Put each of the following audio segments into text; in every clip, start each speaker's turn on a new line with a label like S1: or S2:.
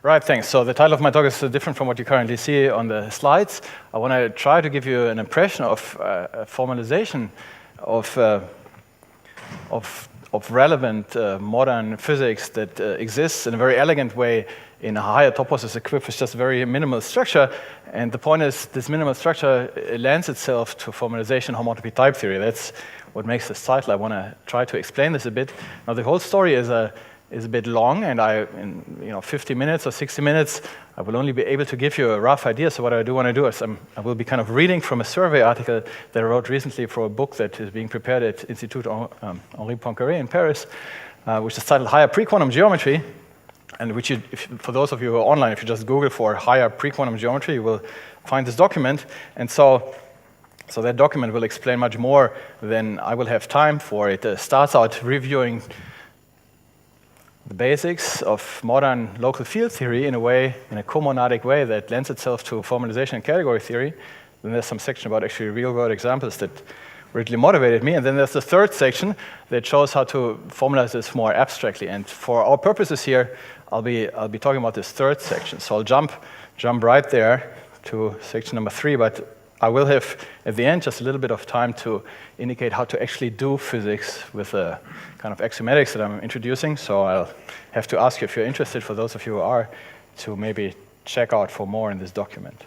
S1: Right, thanks. So the title of my talk is different from what you currently see on the slides. I want to try to give you an impression of formalization of relevant modern physics that exists in a very elegant way in a higher topos equipped with just very minimal structure. And the point is, this minimal structure lends itself to formalization homotopy type theory. That's what makes this title. I want to try to explain this a bit. Now, the whole story is a bit long, and in 50 minutes or 60 minutes, I will only be able to give you a rough idea. So what I do want to do is I will be kind of reading from a survey article that I wrote recently for a book that is being prepared at Institut Henri Poincaré in Paris, which is titled Higher Pre-Quantum Geometry, and which for those of you who are online, if you just Google for Higher Pre-Quantum Geometry, you will find this document. And so that document will explain much more than I will have time for. It starts out reviewing the basics of modern local field theory in a comonadic way that lends itself to formalization and category theory. Then there's some section about actually real-world examples that really motivated me. And then there's the third section that shows how to formalize this more abstractly. And for our purposes here, I'll be talking about this third section. So I'll jump right there to section number 3, but I will have, at the end, just a little bit of time to indicate how to actually do physics with the kind of axiomatics that I'm introducing. So I'll have to ask you, if you're interested, for those of you who are, to maybe check out for more in this document.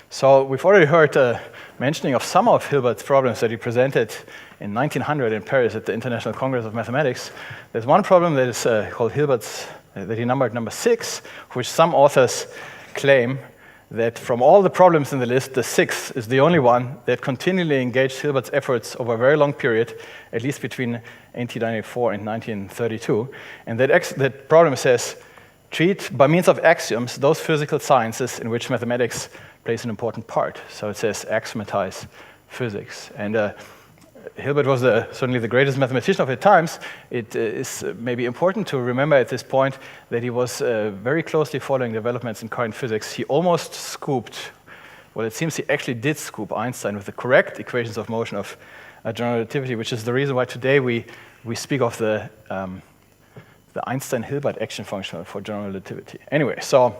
S1: So we've already heard mentioning of some of Hilbert's problems that he presented in 1900 in Paris at the International Congress of Mathematics. There's one problem that is called Hilbert's, that he numbered number 6, which some authors claim that from all the problems in the list, the 6th is the only one that continually engaged Hilbert's efforts over a very long period, at least between 1894 and 1932. And that problem says, treat by means of axioms those physical sciences in which mathematics plays an important part. So it says axiomatize physics. And Hilbert was certainly the greatest mathematician of his times. It is maybe important to remember at this point that he was very closely following developments in current physics. He almost scooped, well, it seems he actually did scoop Einstein with the correct equations of motion of general relativity, which is the reason why today we speak of the Einstein-Hilbert action function for general relativity. Anyway, so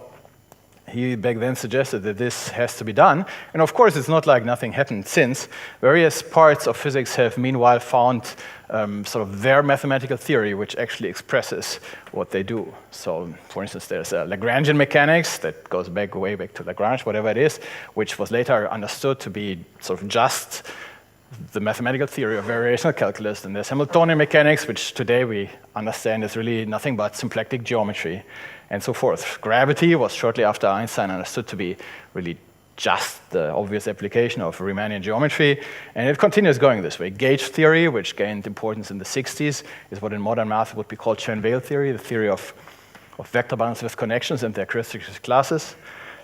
S1: he back then suggested that this has to be done. And of course, it's not like nothing happened since. Various parts of physics have meanwhile found sort of their mathematical theory, which actually expresses what they do. So, for instance, there's Lagrangian mechanics that goes way back to Lagrange, whatever it is, which was later understood to be sort of just the mathematical theory of variational calculus. And there's Hamiltonian mechanics, which today we understand is really nothing but symplectic geometry, and so forth. Gravity was shortly after Einstein understood to be really just the obvious application of Riemannian geometry, and it continues going this way. Gauge theory, which gained importance in the 60s, is what in modern math would be called Chern-Weil theory, the theory of vector bundles with connections and their characteristic classes.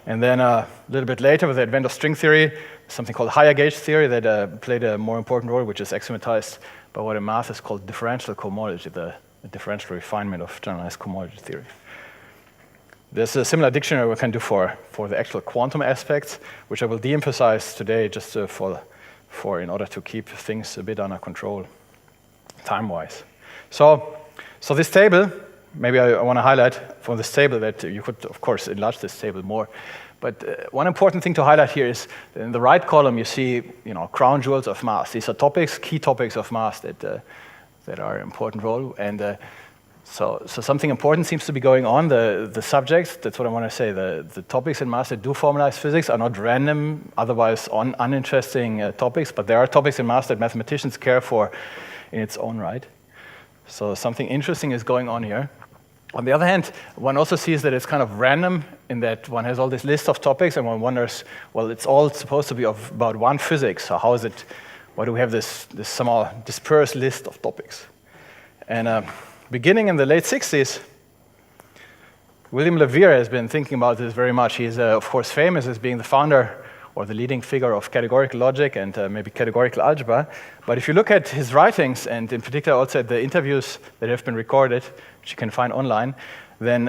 S1: And then a little bit later, with the advent of string theory, something called higher gauge theory that played a more important role, which is axiomatized by what in math is called differential cohomology, the differential refinement of generalized cohomology theory. There's a similar dictionary we can do for the actual quantum aspects, which I will de-emphasize today just in order to keep things a bit under control time-wise. So this table, maybe I want to highlight from this table that you could, of course, enlarge this table more. But one important thing to highlight here is that in the right column you see, crown jewels of math. These are topics, key topics of math that are an important role. And so something important seems to be going on. The subjects, that's what I want to say, the topics in math that do formalize physics are not random, otherwise uninteresting topics, but there are topics in math that mathematicians care for in its own right. So something interesting is going on here. On the other hand, one also sees that it's kind of random in that one has all this list of topics and one wonders, well, it's all supposed to be about one physics, so how is it, why do we have this somehow dispersed list of topics? And beginning in the late 60s, William Levere has been thinking about this very much. He is, of course, famous as being the founder or the leading figure of categorical logic and maybe categorical algebra. But if you look at his writings, and in particular also at the interviews that have been recorded, which you can find online, then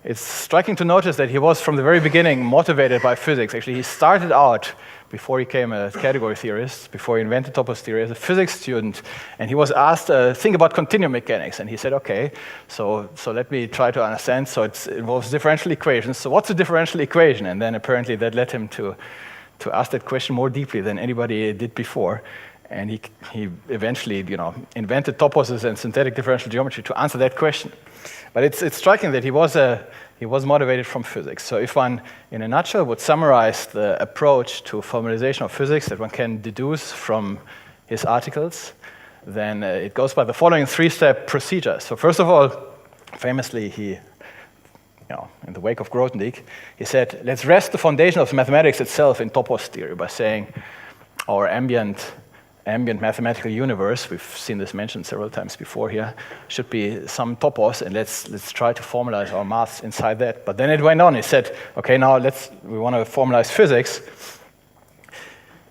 S1: it's striking to notice that he was from the very beginning motivated by physics. Actually, he started out before he became a category theorist, before he invented topos theory, as a physics student, and he was asked, think about continuum mechanics, and he said, okay, so let me try to understand. So it involves differential equations. So what's a differential equation? And then apparently that led him to ask that question more deeply than anybody did before. And he eventually, invented toposes and synthetic differential geometry to answer that question. But it's striking that he was motivated from physics. So if one, in a nutshell, would summarize the approach to formalization of physics that one can deduce from his articles, then it goes by the following three-step procedure. So first of all, famously, he, in the wake of Grothendieck, he said, let's rest the foundation of mathematics itself in topos theory by saying our ambient mathematical universe, we've seen this mentioned several times before here, should be some topos, and let's try to formalize our maths inside that. But then it went on. He said, okay, now we want to formalize physics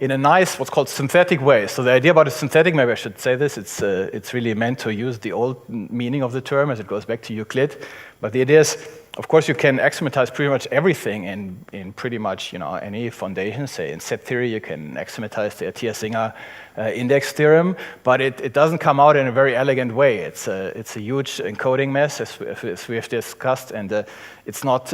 S1: in a nice, what's called synthetic way. So the idea about a synthetic, maybe I should say this, it's really meant to use the old meaning of the term as it goes back to Euclid. But the idea is, of course, you can axiomatize pretty much everything in pretty much any foundation. Say in set theory, you can axiomatize the Atiyah-Singer index theorem, but it doesn't come out in a very elegant way. It's a huge encoding mess, as we have discussed, and it's not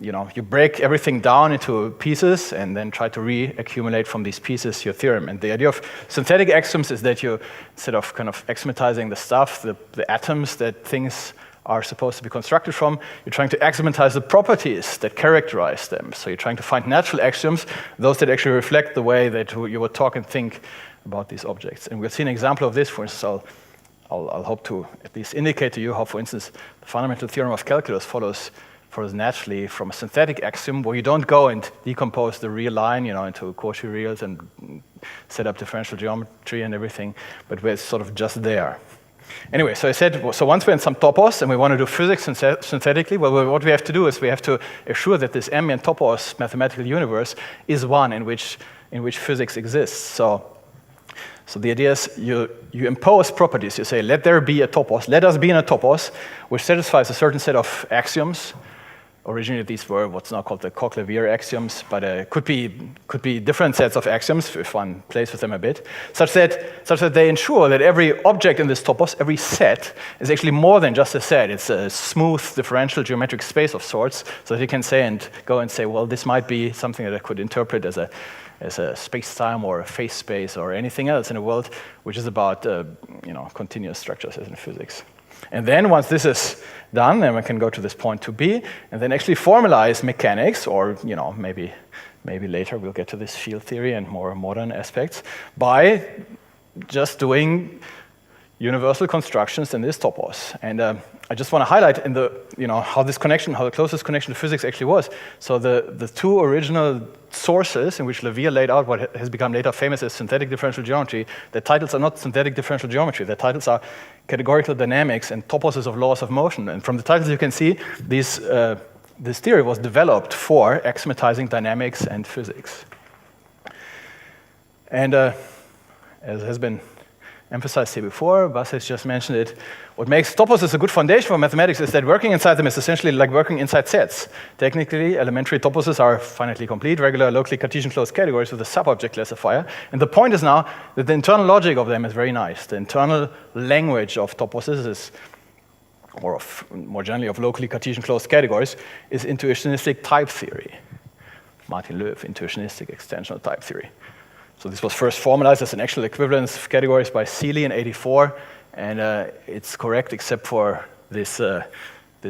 S1: you break everything down into pieces and then try to reaccumulate from these pieces your theorem. And the idea of synthetic axioms is that you, instead of kind of axiomatizing the stuff, the atoms that things are supposed to be constructed from, you're trying to axiomatize the properties that characterize them. So you're trying to find natural axioms, those that actually reflect the way that you would talk and think about these objects. And we'll see an example of this. For instance, I'll hope to at least indicate to you how, for instance, the fundamental theorem of calculus follows naturally from a synthetic axiom where you don't go and decompose the real line, into Cauchy reals and set up differential geometry and everything, but where it's sort of just there. Anyway, so I said, so once we're in some topos and we want to do physics synthetically, well, what we have to do is we have to assure that this ambient topos mathematical universe is one in which physics exists. So the idea is you impose properties. You say, let there be a topos, let us be in a topos, which satisfies a certain set of axioms. Originally, these were what's now called the Coq-Levier axioms, but could be different sets of axioms if one plays with them a bit, such that they ensure that every object in this topos, every set, is actually more than just a set. It's a smooth differential geometric space of sorts, so that you can go and say, well, this might be something that I could interpret as a space-time or a phase space or anything else in a world which is about continuous structures as in physics. And then once this is done, then we can go to this point 2b, and then actually formalize mechanics, or maybe later we'll get to this field theory and more modern aspects, by just doing universal constructions in this topos. And I just want to highlight in the how the closest connection to physics actually was. So the two original sources in which Levier laid out what has become later famous as synthetic differential geometry, their titles are not synthetic differential geometry. Their titles are categorical dynamics and toposes of laws of motion. And from the titles you can see this theory was developed for axiomatizing dynamics and physics. And as has been emphasized here before, Bas has just mentioned it, what makes toposes a good foundation for mathematics is that working inside them is essentially like working inside sets. Technically, elementary toposes are finitely complete, regular, locally Cartesian closed categories with a sub-object classifier. And the point is now that the internal logic of them is very nice. The internal language of toposes is, or more generally of locally Cartesian closed categories, is intuitionistic type theory. Martin-Löf, intuitionistic extensional type theory. So this was first formalized as an actual equivalence of categories by Seeley in '84, and it's correct except for this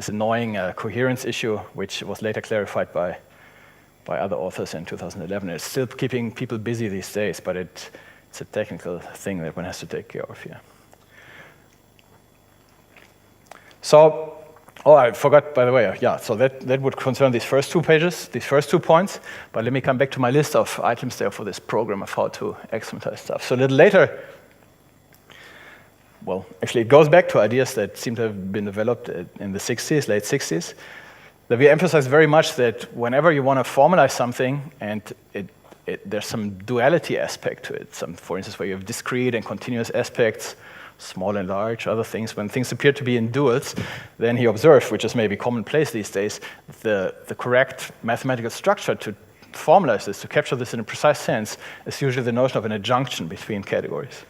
S1: annoying coherence issue, which was later clarified by other authors in 2011. It's still keeping people busy these days, but it's a technical thing that one has to take care of here. So, I forgot, by the way, so that would concern these first two pages, these first 2 points, but let me come back to my list of items there for this program of how to axiomatize stuff. So a little later, well, actually it goes back to ideas that seem to have been developed in the 60s, late 60s, that we emphasize very much that whenever you want to formalize something and there's some duality aspect to it, for instance, where you have discrete and continuous aspects, small and large, other things, when things appear to be in duals, then he observed, which is maybe commonplace these days, the correct mathematical structure to formalize this, to capture this in a precise sense, is usually the notion of an adjunction between categories.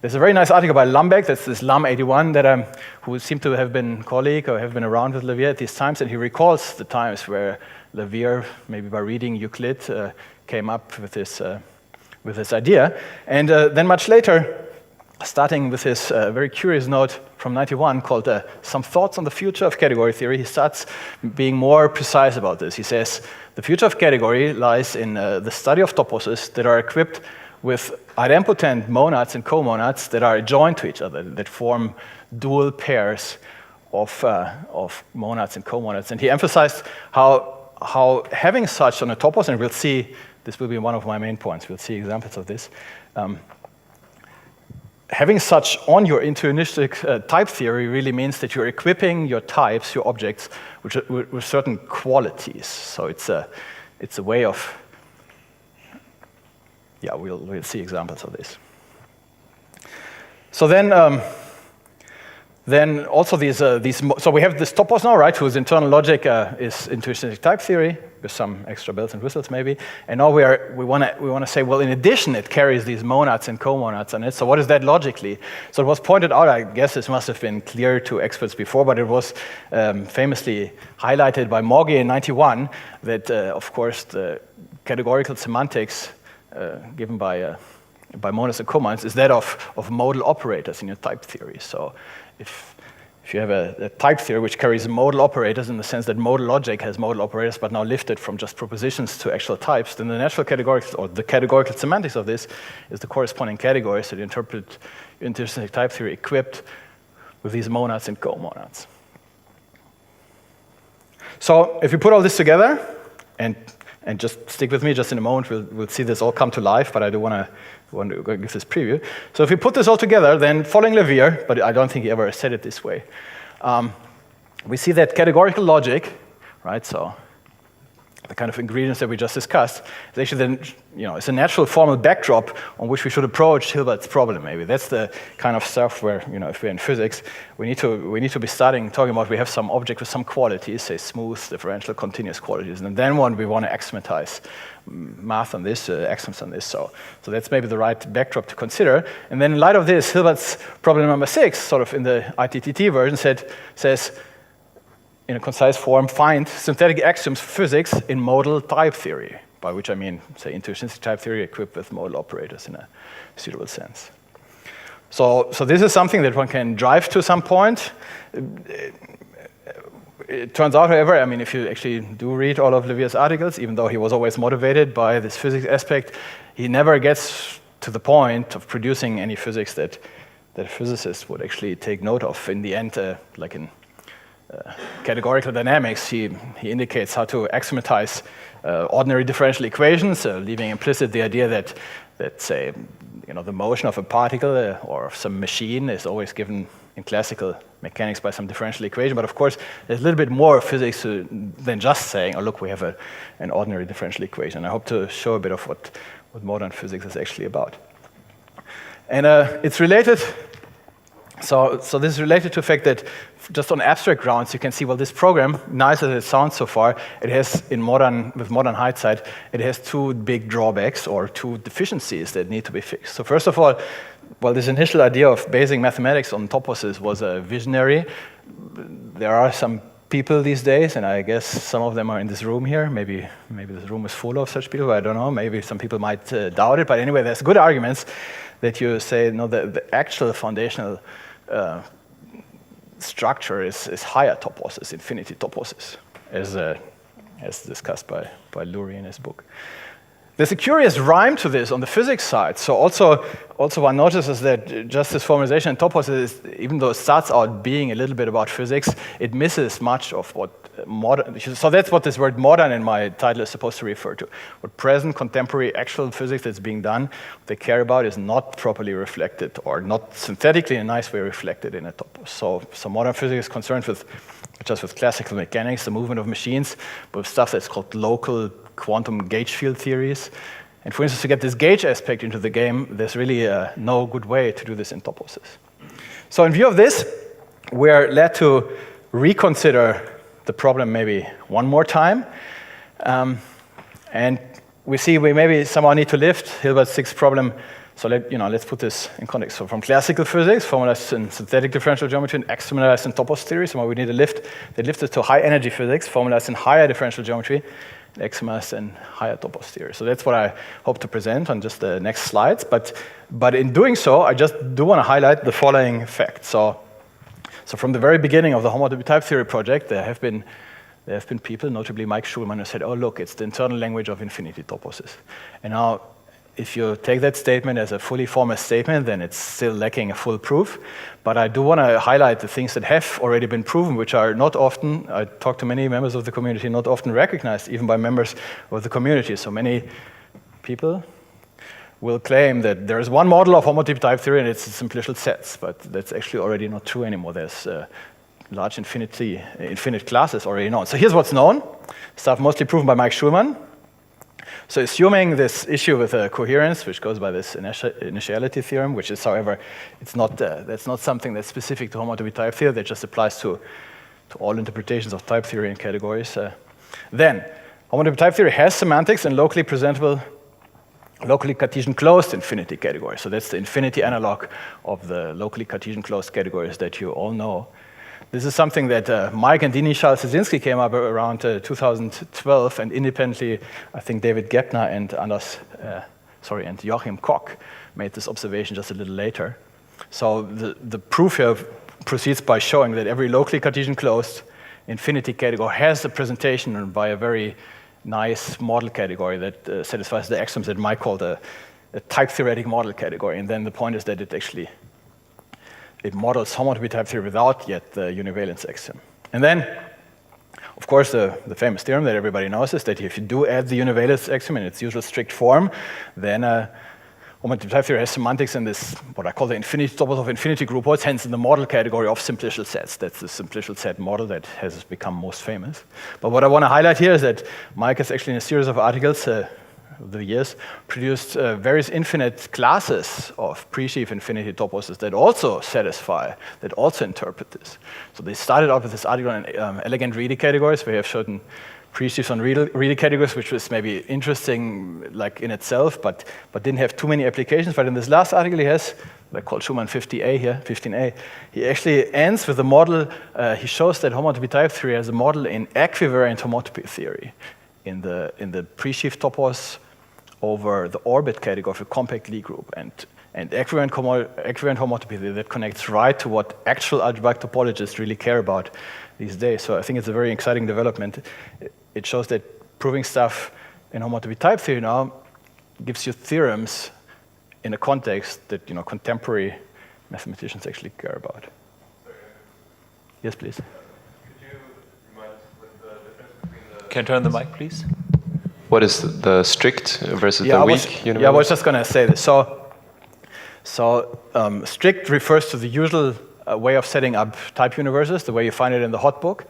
S1: There's a very nice article by Lumbeck, that's this Lam81, that who seemed to have been a colleague or have been around with Levier at these times, and he recalls the times where Levier, maybe by reading Euclid, came up with this idea. And then much later, starting with his very curious note from 91 called Some Thoughts on the Future of Category Theory, he starts being more precise about this. He says, the future of category lies in the study of toposes that are equipped with idempotent monads and comonads that are adjoint to each other, that form dual pairs of monads and comonads. And he emphasized how having such on a topos, and we'll see, this will be one of my main points, we'll see examples of this, having such on your intuitionistic type theory really means that you're equipping your types, your objects, with certain qualities. So it's a way of, yeah, we'll see examples of this. So then also these, so we have this topos now, right, whose internal logic is intuitionistic type theory, with some extra bells and whistles maybe. And now we want to say, well, in addition, it carries these monads and comonads on it. So what is that logically? So it was pointed out, I guess this must have been clear to experts before, but it was famously highlighted by Morgi in 91 that, of course, the categorical semantics given by monads and comonads is that of modal operators in your type theory. So if you have a type theory which carries modal operators in the sense that modal logic has modal operators but now lifted from just propositions to actual types, then the natural categorical, or the categorical semantics of this is the corresponding categories that interpret intuitionistic type theory equipped with these monads and comonads. So if you put all this together, and just stick with me just in a moment, we'll see this all come to life, but I do want to give this preview. So if we put this all together, then following Levier, but I don't think he ever said it this way, we see that categorical logic, right, so the kind of ingredients that we just discussed, is actually then, it's a natural formal backdrop on which we should approach Hilbert's problem, maybe. That's the kind of stuff where, if we're in physics, we need to be talking about we have some object with some qualities, say smooth, differential, continuous qualities, and then we want to axiomatize math on this, axioms on this. So that's maybe the right backdrop to consider. And then in light of this, Hilbert's problem number 6, sort of in the ITTT version, says, in a concise form, find synthetic axioms for physics in modal type theory, by which I mean, say, intuitionistic type theory equipped with modal operators in a suitable sense. So this is something that one can drive to some point. It turns out, however, I mean, if you actually do read all of Levier's articles, even though he was always motivated by this physics aspect, he never gets to the point of producing any physics that physicists would actually take note of. In the end, like in categorical dynamics, he indicates how to axiomatize ordinary differential equations, leaving implicit the idea that say, the motion of a particle or of some machine is always given in classical mechanics by some differential equation. But of course, there's a little bit more physics than just saying, oh, look, we have an ordinary differential equation. I hope to show a bit of what modern physics is actually about. And it's related. So this is related to the fact that just on abstract grounds, you can see, well, this program, nice as it sounds so far, it has, with modern hindsight, it has two big drawbacks or two deficiencies that need to be fixed. So first of all, well, this initial idea of basing mathematics on toposes was a visionary. There are some people these days, and I guess some of them are in this room here. Maybe this room is full of such people, I don't know. Maybe some people might doubt it, but anyway, there's good arguments that you say, no, the actual foundational structure is higher toposes, infinity-toposes, as discussed by Lurie in his book. There's a curious rhyme to this on the physics side. So also one notices that just this formalization and toposes, even though it starts out being a little bit about physics, it misses much of what modern. So that's what this word modern in my title is supposed to refer to. What present, contemporary, actual physics that's being done, what they care about is not properly reflected or not synthetically in a nice way reflected in a topos. So modern physics is concerned with just with classical mechanics, the movement of machines, but with stuff that's called local quantum gauge field theories. And for instance, to get this gauge aspect into the game, there's really no good way to do this in toposes. So in view of this, we're led to reconsider the problem maybe one more time. And we see we maybe somehow need to lift Hilbert's sixth problem. So let's put this in context. So from classical physics, formalized in synthetic differential geometry, and axiomatized in topos theory, so we need to lift. They lifted to high energy physics, formalized in higher differential geometry, and axiomatized in higher topos theory. So that's what I hope to present on just the next slides. But in doing so, I just do want to highlight the following fact. So from the very beginning of the homotopy type theory project, there have been people, notably Mike Shulman, who said, oh, look, it's the internal language of infinity-toposes. And now, if you take that statement as a fully formal statement, then it's still lacking a full proof. But I do want to highlight the things that have already been proven, which are not often, I talk to many members of the community, not often recognized, even by members of the community. So many people will claim that there is one model of homotopy type theory and it's simplicial sets, but that's actually already not true anymore. There's large infinite classes already known. So here's what's known, stuff mostly proven by Mike Shulman. So assuming this issue with coherence, which goes by this initiality theorem, which is, however, that's not something that's specific to homotopy type theory, that just applies to all interpretations of type theory and categories. Then, homotopy type theory has semantics and locally presentable, locally Cartesian closed infinity categories. So that's the infinity analog of the locally Cartesian closed categories that you all know. This is something that Mike and Dini Schall-Szynski came up around 2012, and independently, I think David Gebner and and Joachim Koch made this observation just a little later. So the proof here proceeds by showing that every locally Cartesian closed infinity category has a presentation by a very nice model category that satisfies the axioms that Mike called a type theoretic model category. And then the point is that it models homotopy type theory without yet the univalence axiom. And then, of course, the famous theorem that everybody knows is that if you do add the univalence axiom in its usual strict form, then homotopy type theory has semantics in this, what I call the infinity-topos of infinity groupoids, hence in the model category of simplicial sets. That's the simplicial set model that has become most famous. But what I want to highlight here is that Mike has actually, in a series of articles, over the years, produced various infinite classes of pre-sheaf infinity-toposes that also satisfy, that also interpret this. So they started out with this article on elegant Reedy categories, where you have certain pre-sheafs on Reedy categories, which was maybe interesting like in itself, but didn't have too many applications. But in this last article he has, like called Schumann 50A here, 15A, he actually ends with a model, he shows that homotopy type theory has a model in equivariant homotopy theory, in the pre-sheaf topos over the orbit category of a compact Lie group, and equivariant homotopy that connects right to what actual algebraic topologists really care about these days. So I think it's a very exciting development. It shows that proving stuff in homotopy type theory now gives you theorems in a context that contemporary mathematicians actually care about.
S2: Sorry.
S1: Yes, please.
S2: Could you remind us what the difference between the...
S3: Can you turn the mic, please?
S4: What is the strict versus the weak univalence?
S1: Yeah, I was just going to say this. So strict refers to the usual way of setting up type universes, the way you find it in the hot book.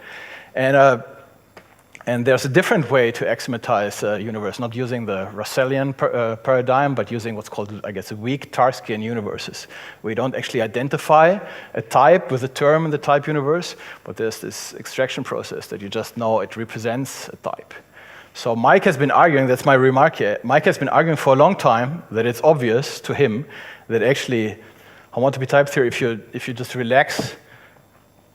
S1: And there's a different way to axiomatize a universe, not using the Russellian paradigm, but using what's called, I guess, weak Tarskian universes, where you don't actually identify a type with a term in the type universe, but there's this extraction process that you just know it represents a type. So Mike has been arguing, that's my remark here, Mike has been arguing for a long time that it's obvious to him that actually homotopy type theory, if you just relax,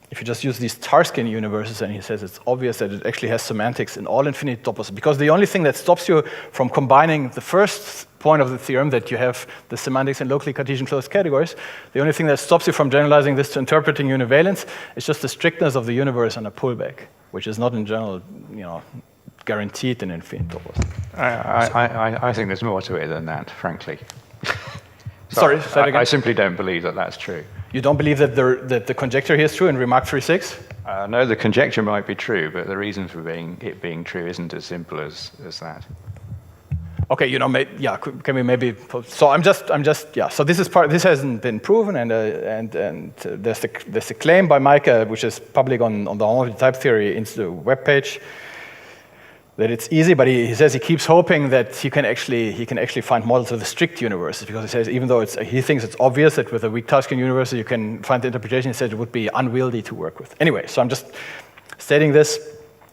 S1: if you just use these Tarskian universes, and he says it's obvious that it actually has semantics in all infinity-toposes, because the only thing that stops you from combining the first point of the theorem, that you have the semantics in locally Cartesian closed categories, the only thing that stops you from generalizing this to interpreting univalence is just the strictness of the universe on a pullback, which is not in general, guaranteed in infinity-topos.
S5: I think there's more to it than that, frankly.
S1: Sorry, say it again.
S5: I simply don't believe that that's true.
S1: You don't believe that the conjecture here is true in Remark 3.6?
S5: No, the conjecture might be true, but the reason for it being true isn't as simple as that.
S1: Okay, can we maybe? So I'm just, yeah. So this is this hasn't been proven, and there's a claim by Micah, which is public on the homotopy type theory Institute webpage, that it's easy, but he says he keeps hoping that he can actually find models of the strict universes, because he says even though he thinks it's obvious that with a weak Tarskian universe you can find the interpretation, he said it would be unwieldy to work with. Anyway, so I'm just stating this.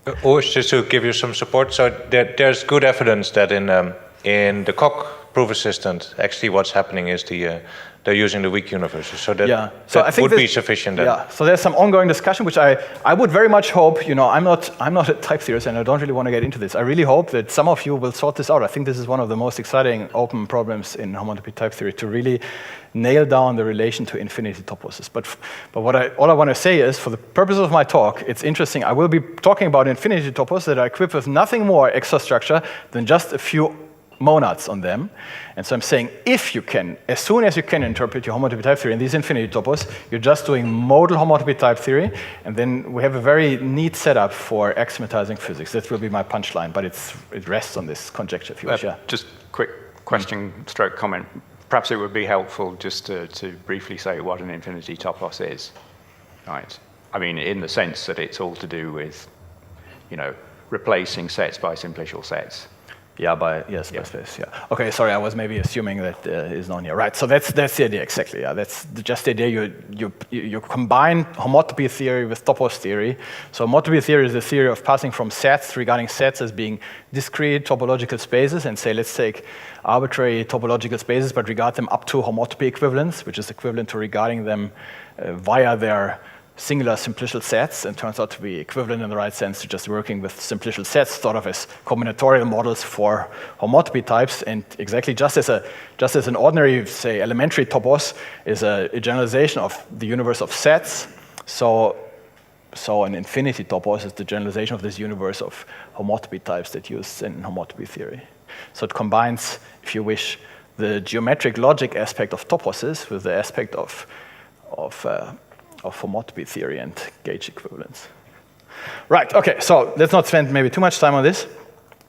S3: Urs, just to give you some support, so there's good evidence that in the Koch proof assistant, actually what's happening is they're using the weak universes. So that,
S1: so
S3: that
S1: I think
S3: would be sufficient then.
S1: Yeah, so there's some ongoing discussion, which I would very much hope, I'm not a type theorist and I don't really want to get into this. I really hope that some of you will sort this out. I think this is one of the most exciting open problems in homotopy type theory, to really nail down the relation to infinity-toposes. But all I want to say is, for the purpose of my talk, it's interesting. I will be talking about infinity-topos that are equipped with nothing more extra structure than just a few monads on them. And so I'm saying, if you can, as soon as you can interpret your homotopy type theory in these infinity-topos, you're just doing modal homotopy type theory, and then we have a very neat setup for axiomatizing physics. That will be my punchline, but it rests on this conjecture, if you wish.
S5: Just quick question, stroke comment. Perhaps it would be helpful just to briefly say what an infinity-topos is, right? I mean, in the sense that it's all to do with, replacing sets by simplicial sets.
S1: Yeah, by space, yeah. Okay, sorry, I was maybe assuming that is known here. Right, so that's the idea, exactly. Yeah, that's just the idea. You combine homotopy theory with topos theory. So homotopy theory is the theory of passing from sets, regarding sets as being discrete topological spaces, and say, let's take arbitrary topological spaces, but regard them up to homotopy equivalence, which is equivalent to regarding them via their singular simplicial sets, and turns out to be equivalent in the right sense to just working with simplicial sets, thought of as combinatorial models for homotopy types. And exactly just as an ordinary, say, elementary topos is a generalization of the universe of sets, so an infinity-topos is the generalization of this universe of homotopy types that used in homotopy theory. So it combines, if you wish, the geometric logic aspect of toposes with the aspect of homotopy theory and gauge equivalence. Right, okay, so let's not spend maybe too much time on this.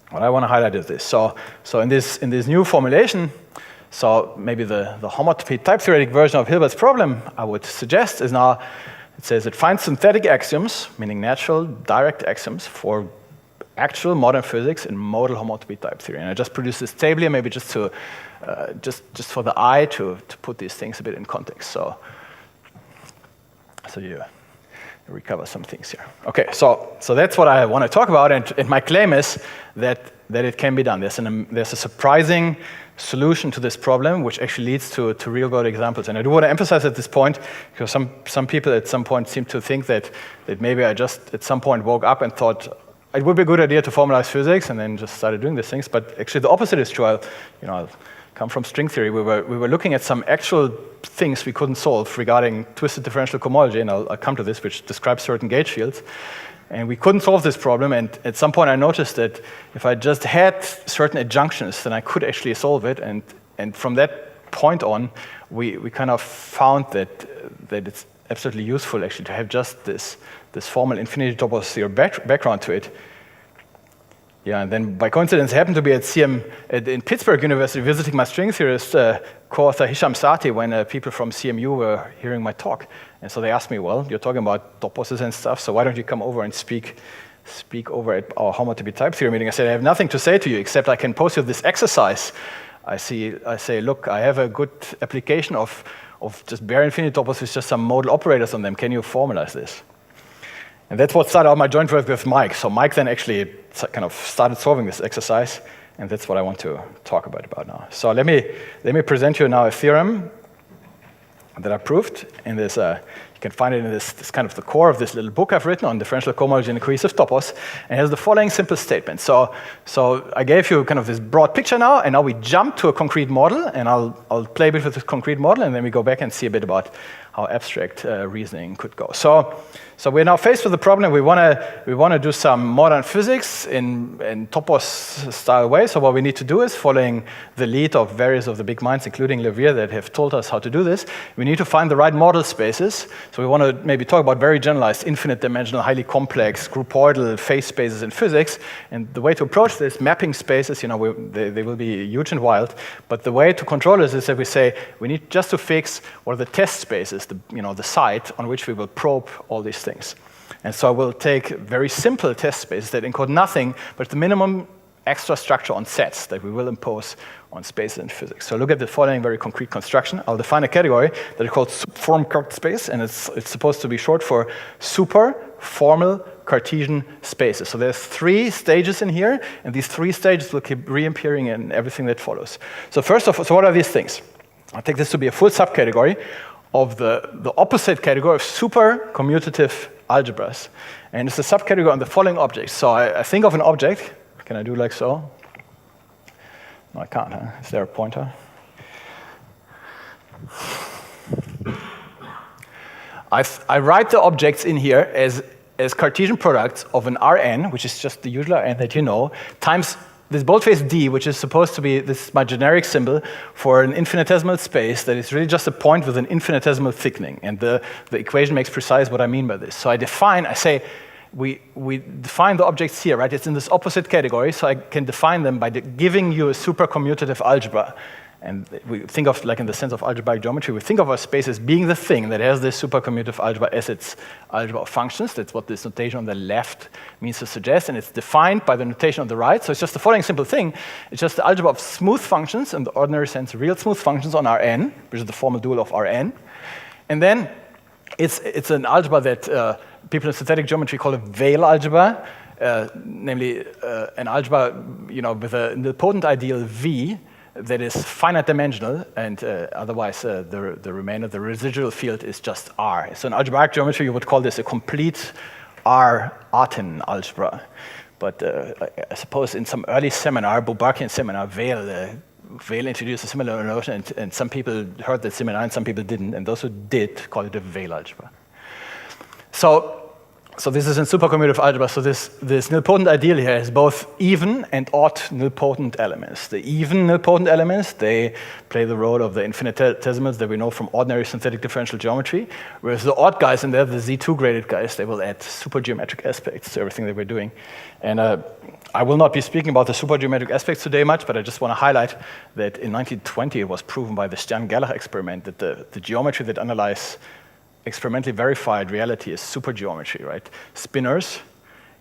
S1: What I want to highlight is this. So in this new formulation, so maybe the homotopy type theoretic version of Hilbert's problem, I would suggest, is now, it says it finds synthetic axioms, meaning natural, direct axioms, for actual modern physics in modal homotopy type theory. And I just produced this table here, maybe just to just for the eye to put these things a bit in context. So you recover some things here. Okay, so that's what I want to talk about, and my claim is that it can be done. There's a surprising solution to this problem, which actually leads to real-world examples. And I do want to emphasize at this point, because some people at some point seem to think that maybe I just at some point woke up and thought it would be a good idea to formalize physics, and then just started doing these things. But actually, the opposite is true. I'll come from string theory. We were looking at some actual things we couldn't solve regarding twisted differential cohomology, and I'll come to this, which describes certain gauge fields. And we couldn't solve this problem, and at some point I noticed that if I just had certain adjunctions, then I could actually solve it, and from that point on, we kind of found that it's absolutely useful actually to have just this formal infinity-topos theory background to it. Yeah, and then by coincidence, I happened to be in Pittsburgh University visiting my string theorist co-author Hisham Sati when people from CMU were hearing my talk. And so they asked me, well, you're talking about toposes and stuff, so why don't you come over and speak over at our homotopy type theory meeting? I said, I have nothing to say to you except I can pose you this exercise. I say, look, I have a good application of just bare infinity-topos with just some modal operators on them. Can you formalize this? And that's what started out my joint work with Mike. So Mike then actually kind of started solving this exercise, and that's what I want to talk about now. So let me present you now a theorem that I proved in this. You can find it in this kind of the core of this little book I've written on differential cohomology and cohesive topos, and it has the following simple statement. So I gave you kind of this broad picture now, and now we jump to a concrete model, and I'll play a bit with this concrete model, and then we go back and see a bit about how abstract reasoning could go. So we're now faced with the problem. We want to do some modern physics in topos-style way. So what we need to do is, following the lead of various of the big minds, including Levier, that have told us how to do this, we need to find the right model spaces. So we want to maybe talk about very generalized, infinite-dimensional, highly complex, groupoidal phase spaces in physics. And the way to approach this, mapping spaces, they will be huge and wild. But the way to control this is that we say we need just to fix what are the test spaces, the site on which we will probe all these things. And so we'll take very simple test spaces that encode nothing but the minimum extra structure on sets that we will impose on spaces in physics. So look at the following very concrete construction. I'll define a category that is called subform space, and it's supposed to be short for super formal Cartesian spaces. So there's 3 stages in here, and these 3 stages will keep reappearing in everything that follows. So first of all, so what are these things? I take this to be a full subcategory of the opposite category of super commutative algebras. And it's a subcategory on the following objects. So I think of an object. Can I do like so? No, I can't, huh? Is there a pointer? I write the objects in here as Cartesian products of an Rn, which is just the usual Rn that you know, times this boldface D, which is supposed to be, this is my generic symbol for an infinitesimal space that is really just a point with an infinitesimal thickening. And the equation makes precise what I mean by this. So I say, we define the objects here, right? It's in this opposite category, so I can define them by giving you a supercommutative algebra. And we think of, like in the sense of algebraic geometry, we think of our space as being the thing that has this supercommutative algebra as its algebra of functions. That's what this notation on the left means to suggest, and it's defined by the notation on the right. So it's just the following simple thing. It's just the algebra of smooth functions, in the ordinary sense, real smooth functions on Rn, which is the formal dual of Rn. And then it's an algebra that people in synthetic geometry call a Weyl algebra, namely an algebra, with a nilpotent ideal V that is finite dimensional, and otherwise the remainder, the residual field, is just R. So in algebraic geometry, you would call this a complete R-Artin algebra. But I suppose in some early seminar, Boubakian seminar, Weyl introduced a similar notion, and some people heard that seminar and some people didn't, and those who did call it a Weyl algebra. So this is in supercommutative algebra. So this nilpotent ideal here has both even and odd nilpotent elements. The even nilpotent elements, they play the role of the infinitesimals that we know from ordinary synthetic differential geometry, whereas the odd guys in there, the Z2 graded guys, they will add supergeometric aspects to everything that we're doing. And I will not be speaking about the supergeometric aspects today much, but I just want to highlight that in 1920 it was proven by the Stern-Gerlach experiment that the geometry that underlies experimentally verified reality is supergeometry, right? Spinors,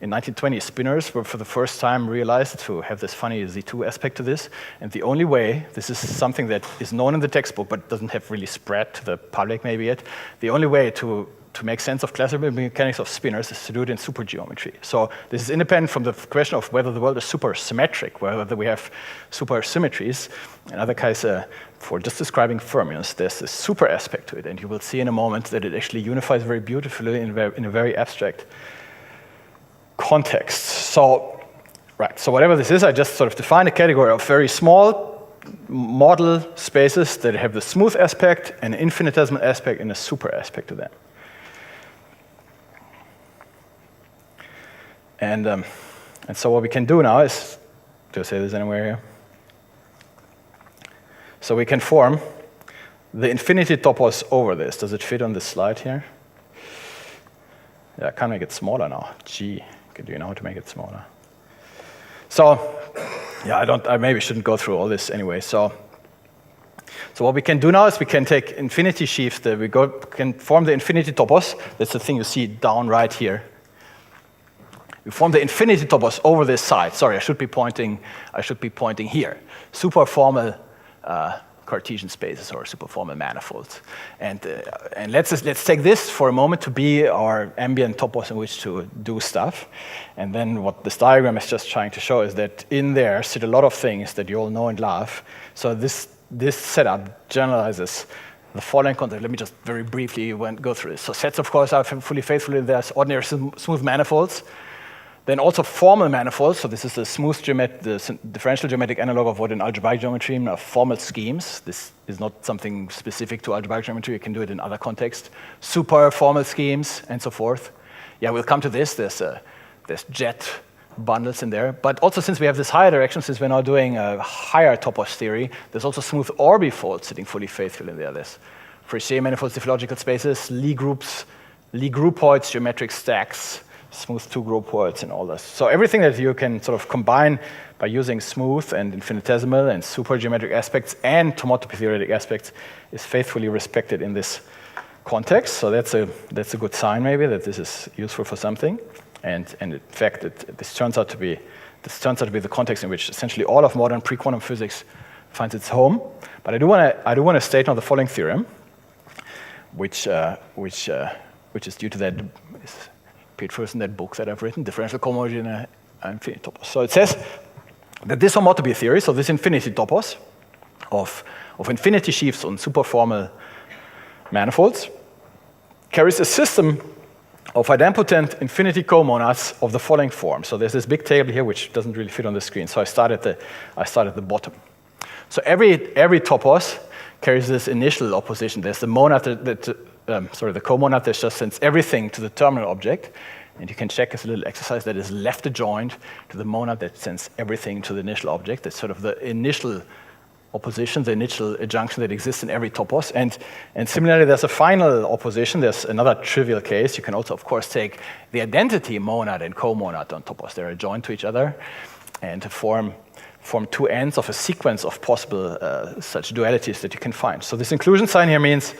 S1: in 1920, spinors were for the first time realized to have this funny Z2 aspect to this, and the only way, this is something that is known in the textbook but doesn't have really spread to the public maybe yet, the only way to make sense of classical mechanics of spinors is to do it in supergeometry. So this is independent from the question of whether the world is supersymmetric, whether we have supersymmetries. In other cases, for just describing fermions, there's this super aspect to it, and you will see in a moment that it actually unifies very beautifully in a very abstract context. So whatever this is, I just sort of define a category of very small model spaces that have the smooth aspect, an infinitesimal aspect, and a super aspect to them. And so what we can do now is, do I say this anywhere here? So we can form the infinity-topos over this. Does it fit on this slide here? Yeah, I can make it smaller now. Gee, do you know how to make it smaller? So, yeah, I maybe shouldn't go through all this anyway. So what we can do now is we can take infinity sheaves. Can form the infinity-topos. That's the thing you see down right here. We form the infinity-topos over this side. Sorry, I should be pointing here. Superformal Cartesian spaces or superformal manifolds. And let's take this for a moment to be our ambient topos in which to do stuff. And then what this diagram is just trying to show is that in there sit a lot of things that you all know and love. So this setup generalizes the following concept. Let me just very briefly go through this. So sets, of course, are fully faithfully. There's ordinary smooth manifolds. Then also formal manifolds, so this is the differential geometric analog of what in algebraic geometry are formal schemes. This is not something specific to algebraic geometry, you can do it in other contexts. Super formal schemes, and so forth. Yeah, we'll come to this. There's jet bundles in there. But also since we have this higher direction, since we're now doing a higher topos theory, there's also smooth orbifolds sitting fully faithful in there. There's Fréchet manifolds, diffeological spaces, Lie groupoids, geometric stacks, smooth two-groupoids and all this. So everything that you can sort of combine by using smooth and infinitesimal and supergeometric aspects and homotopy theoretic aspects is faithfully respected in this context. So that's a good sign maybe that this is useful for something. And in fact, this turns out to be the context in which essentially all of modern pre-quantum physics finds its home. But I do want to state now the following theorem, which is due to that. paid first in that book that I've written, Differential Cohomology and Infinity-topos. So it says that this homotopy theory, so this infinity-topos of infinity sheaves on superformal manifolds, carries a system of idempotent infinity comonads of the following form. So there's this big table here which doesn't really fit on the screen. So I start at the bottom. So every topos carries this initial opposition. There's the monad the comonad that just sends everything to the terminal object. And you can check as a little exercise that is left adjoint to the monad that sends everything to the initial object. That's sort of the initial opposition, the initial adjunction that exists in every topos. And similarly, there's a final opposition. There's another trivial case. You can also, of course, take the identity monad and comonad on topos. They're adjoined to each other and form two ends of a sequence of possible such dualities that you can find. So this inclusion sign here means,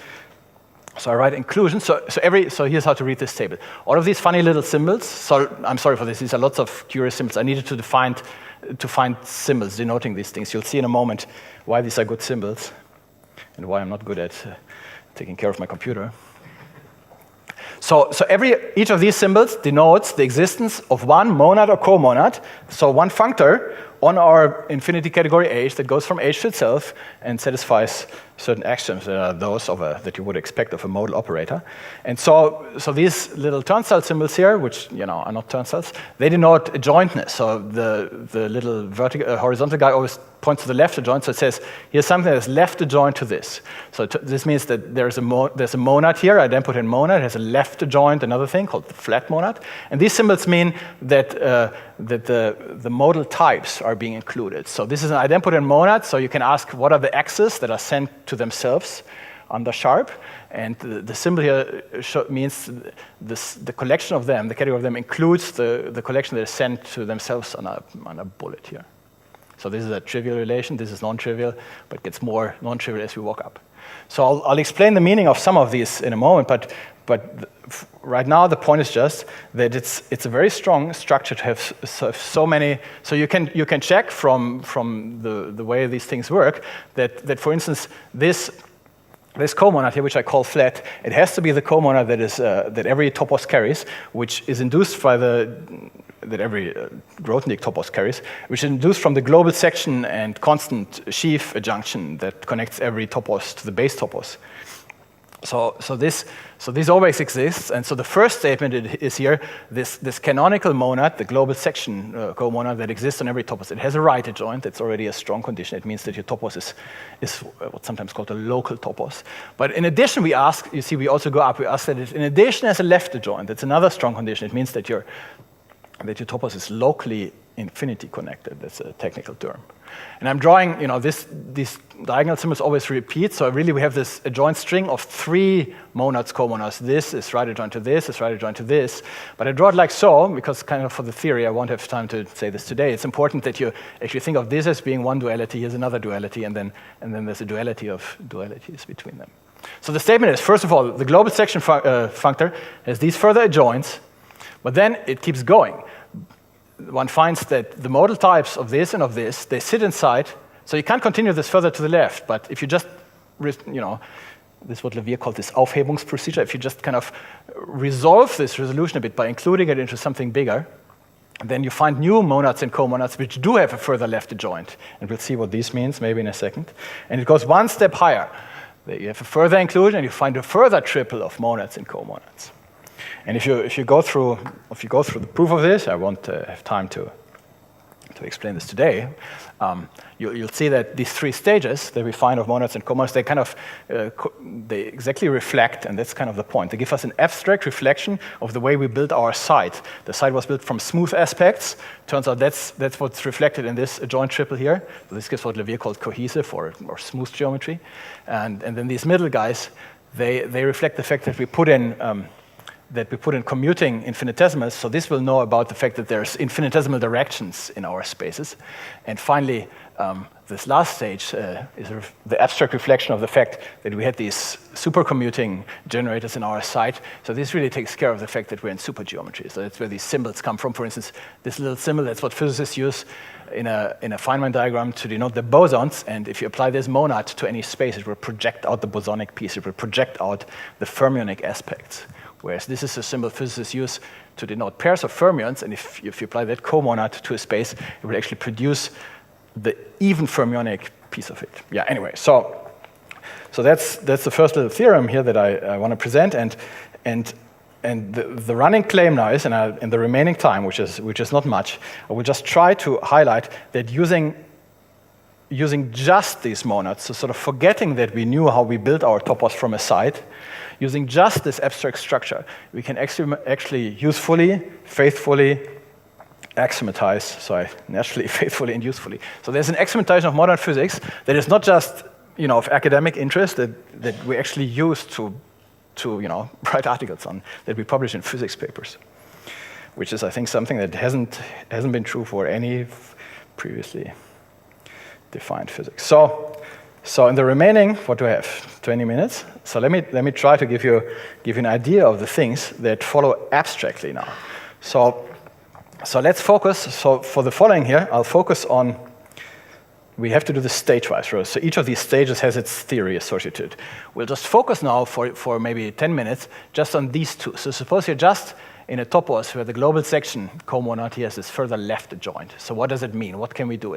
S1: so I write inclusion. So here's how to read this table. All of these funny little symbols, so I'm sorry for this, these are lots of curious symbols. I needed to find symbols denoting these things. You'll see in a moment why these are good symbols and why I'm not good at taking care of my computer. So each of these symbols denotes the existence of one monad or comonad, so one functor on our infinity category H that goes from H to itself and satisfies certain axioms that are those that you would expect of a modal operator. And so these little turnstile symbols here, which are not turnstiles, they denote adjointness. So the little horizontal guy always points to the left adjoint, so it says here's something that's left adjoint to this. So this means that there's a monad here, idempotent monad, has a left adjoint another thing called the flat monad. And these symbols mean that the modal types are being included. So this is an idempotent monad, so you can ask what are the axes that are sent to themselves under sharp, and the symbol here means the collection of them, the category of them includes the collection that is sent to themselves on a bullet here. So this is a trivial relation, this is non-trivial, but gets more non-trivial as we walk up. So I'll explain the meaning of some of these in a moment, but right now the point is just that it's a very strong structure to have so many. So you can check from the way these things work that for instance this comonad here, which I call flat, it has to be the comonad that every topos carries, which is induced by that every Grothendieck topos carries, which is induced from the global section and constant sheaf adjunction that connects every topos to the base topos. So this always exists, and so the first statement is here, this canonical monad, the global section comonad that exists on every topos. It has a right adjoint, that's already a strong condition. It means that your topos is what's sometimes called a local topos. But in addition, we also go up, we ask that it in addition has a left adjoint. That's another strong condition. It means that your topos is locally infinity connected. That's a technical term. And I'm drawing, these diagonal symbols always repeat, so really we have this adjoint string of three monads, comonads. This is right adjoint to this, is right adjoint to this. But I draw it like so, because kind of for the theory, I won't have time to say this today. It's important that you actually think of this as being one duality, here's another duality, and then there's a duality of dualities between them. So the statement is, first of all, the global section functor has these further adjoints, but then it keeps going. One finds that the modal types of this and of this, they sit inside, so you can't continue this further to the left, but if you just, this is what Levier called this Aufhebungsprocedure, if you just kind of resolve this resolution a bit by including it into something bigger, then you find new monads and comonads which do have a further left adjoint, and we'll see what this means maybe in a second. And it goes one step higher. You have a further inclusion, and you find a further triple of monads and comonads. And if you go through the proof of this, I won't have time to explain this today. You'll see that these three stages that we find of monads and comonads, they kind of they exactly reflect, and that's kind of the point. They give us an abstract reflection of the way we built our site. The site was built from smooth aspects. Turns out that's what's reflected in this adjoint triple here. So this gives what Levier called cohesive or smooth geometry. And then these middle guys, they reflect the fact that we put in commuting infinitesimals, so this will know about the fact that there's infinitesimal directions in our spaces. And finally, this last stage is the abstract reflection of the fact that we had these supercommuting generators in our site. So this really takes care of the fact that we're in supergeometry. So that's where these symbols come from. For instance, this little symbol, that's what physicists use in a Feynman diagram to denote the bosons. And if you apply this monad to any space, it will project out the bosonic piece. It will project out the fermionic aspects, whereas this is a symbol physicists use to denote pairs of fermions, and if you apply that comonad to a space, it will actually produce the even fermionic piece of it. Yeah, anyway, so that's the first little theorem here that I want to present, and the running claim now is, and in the remaining time, which is not much, I will just try to highlight that using just these monads, so sort of forgetting that we knew how we built our topos from a side, using just this abstract structure, we can actually usefully, faithfully axiomatize, naturally, faithfully, and usefully. So there's an axiomatization of modern physics that is not just of academic interest that we actually use to write articles on, that we publish in physics papers, which is, I think, something that hasn't been true for any previously defined physics. So in the remaining, what do I have? 20 minutes. So let me try to give you an idea of the things that follow abstractly now. So let's focus. So for the following here, I'll focus on. We have to do this stage-wise, right? So each of these stages has its theory associated. We'll just focus now for maybe 10 minutes just on these two. So suppose you're just in a topos where the global section comonad here is this further left adjoint. So what does it mean? What can we do?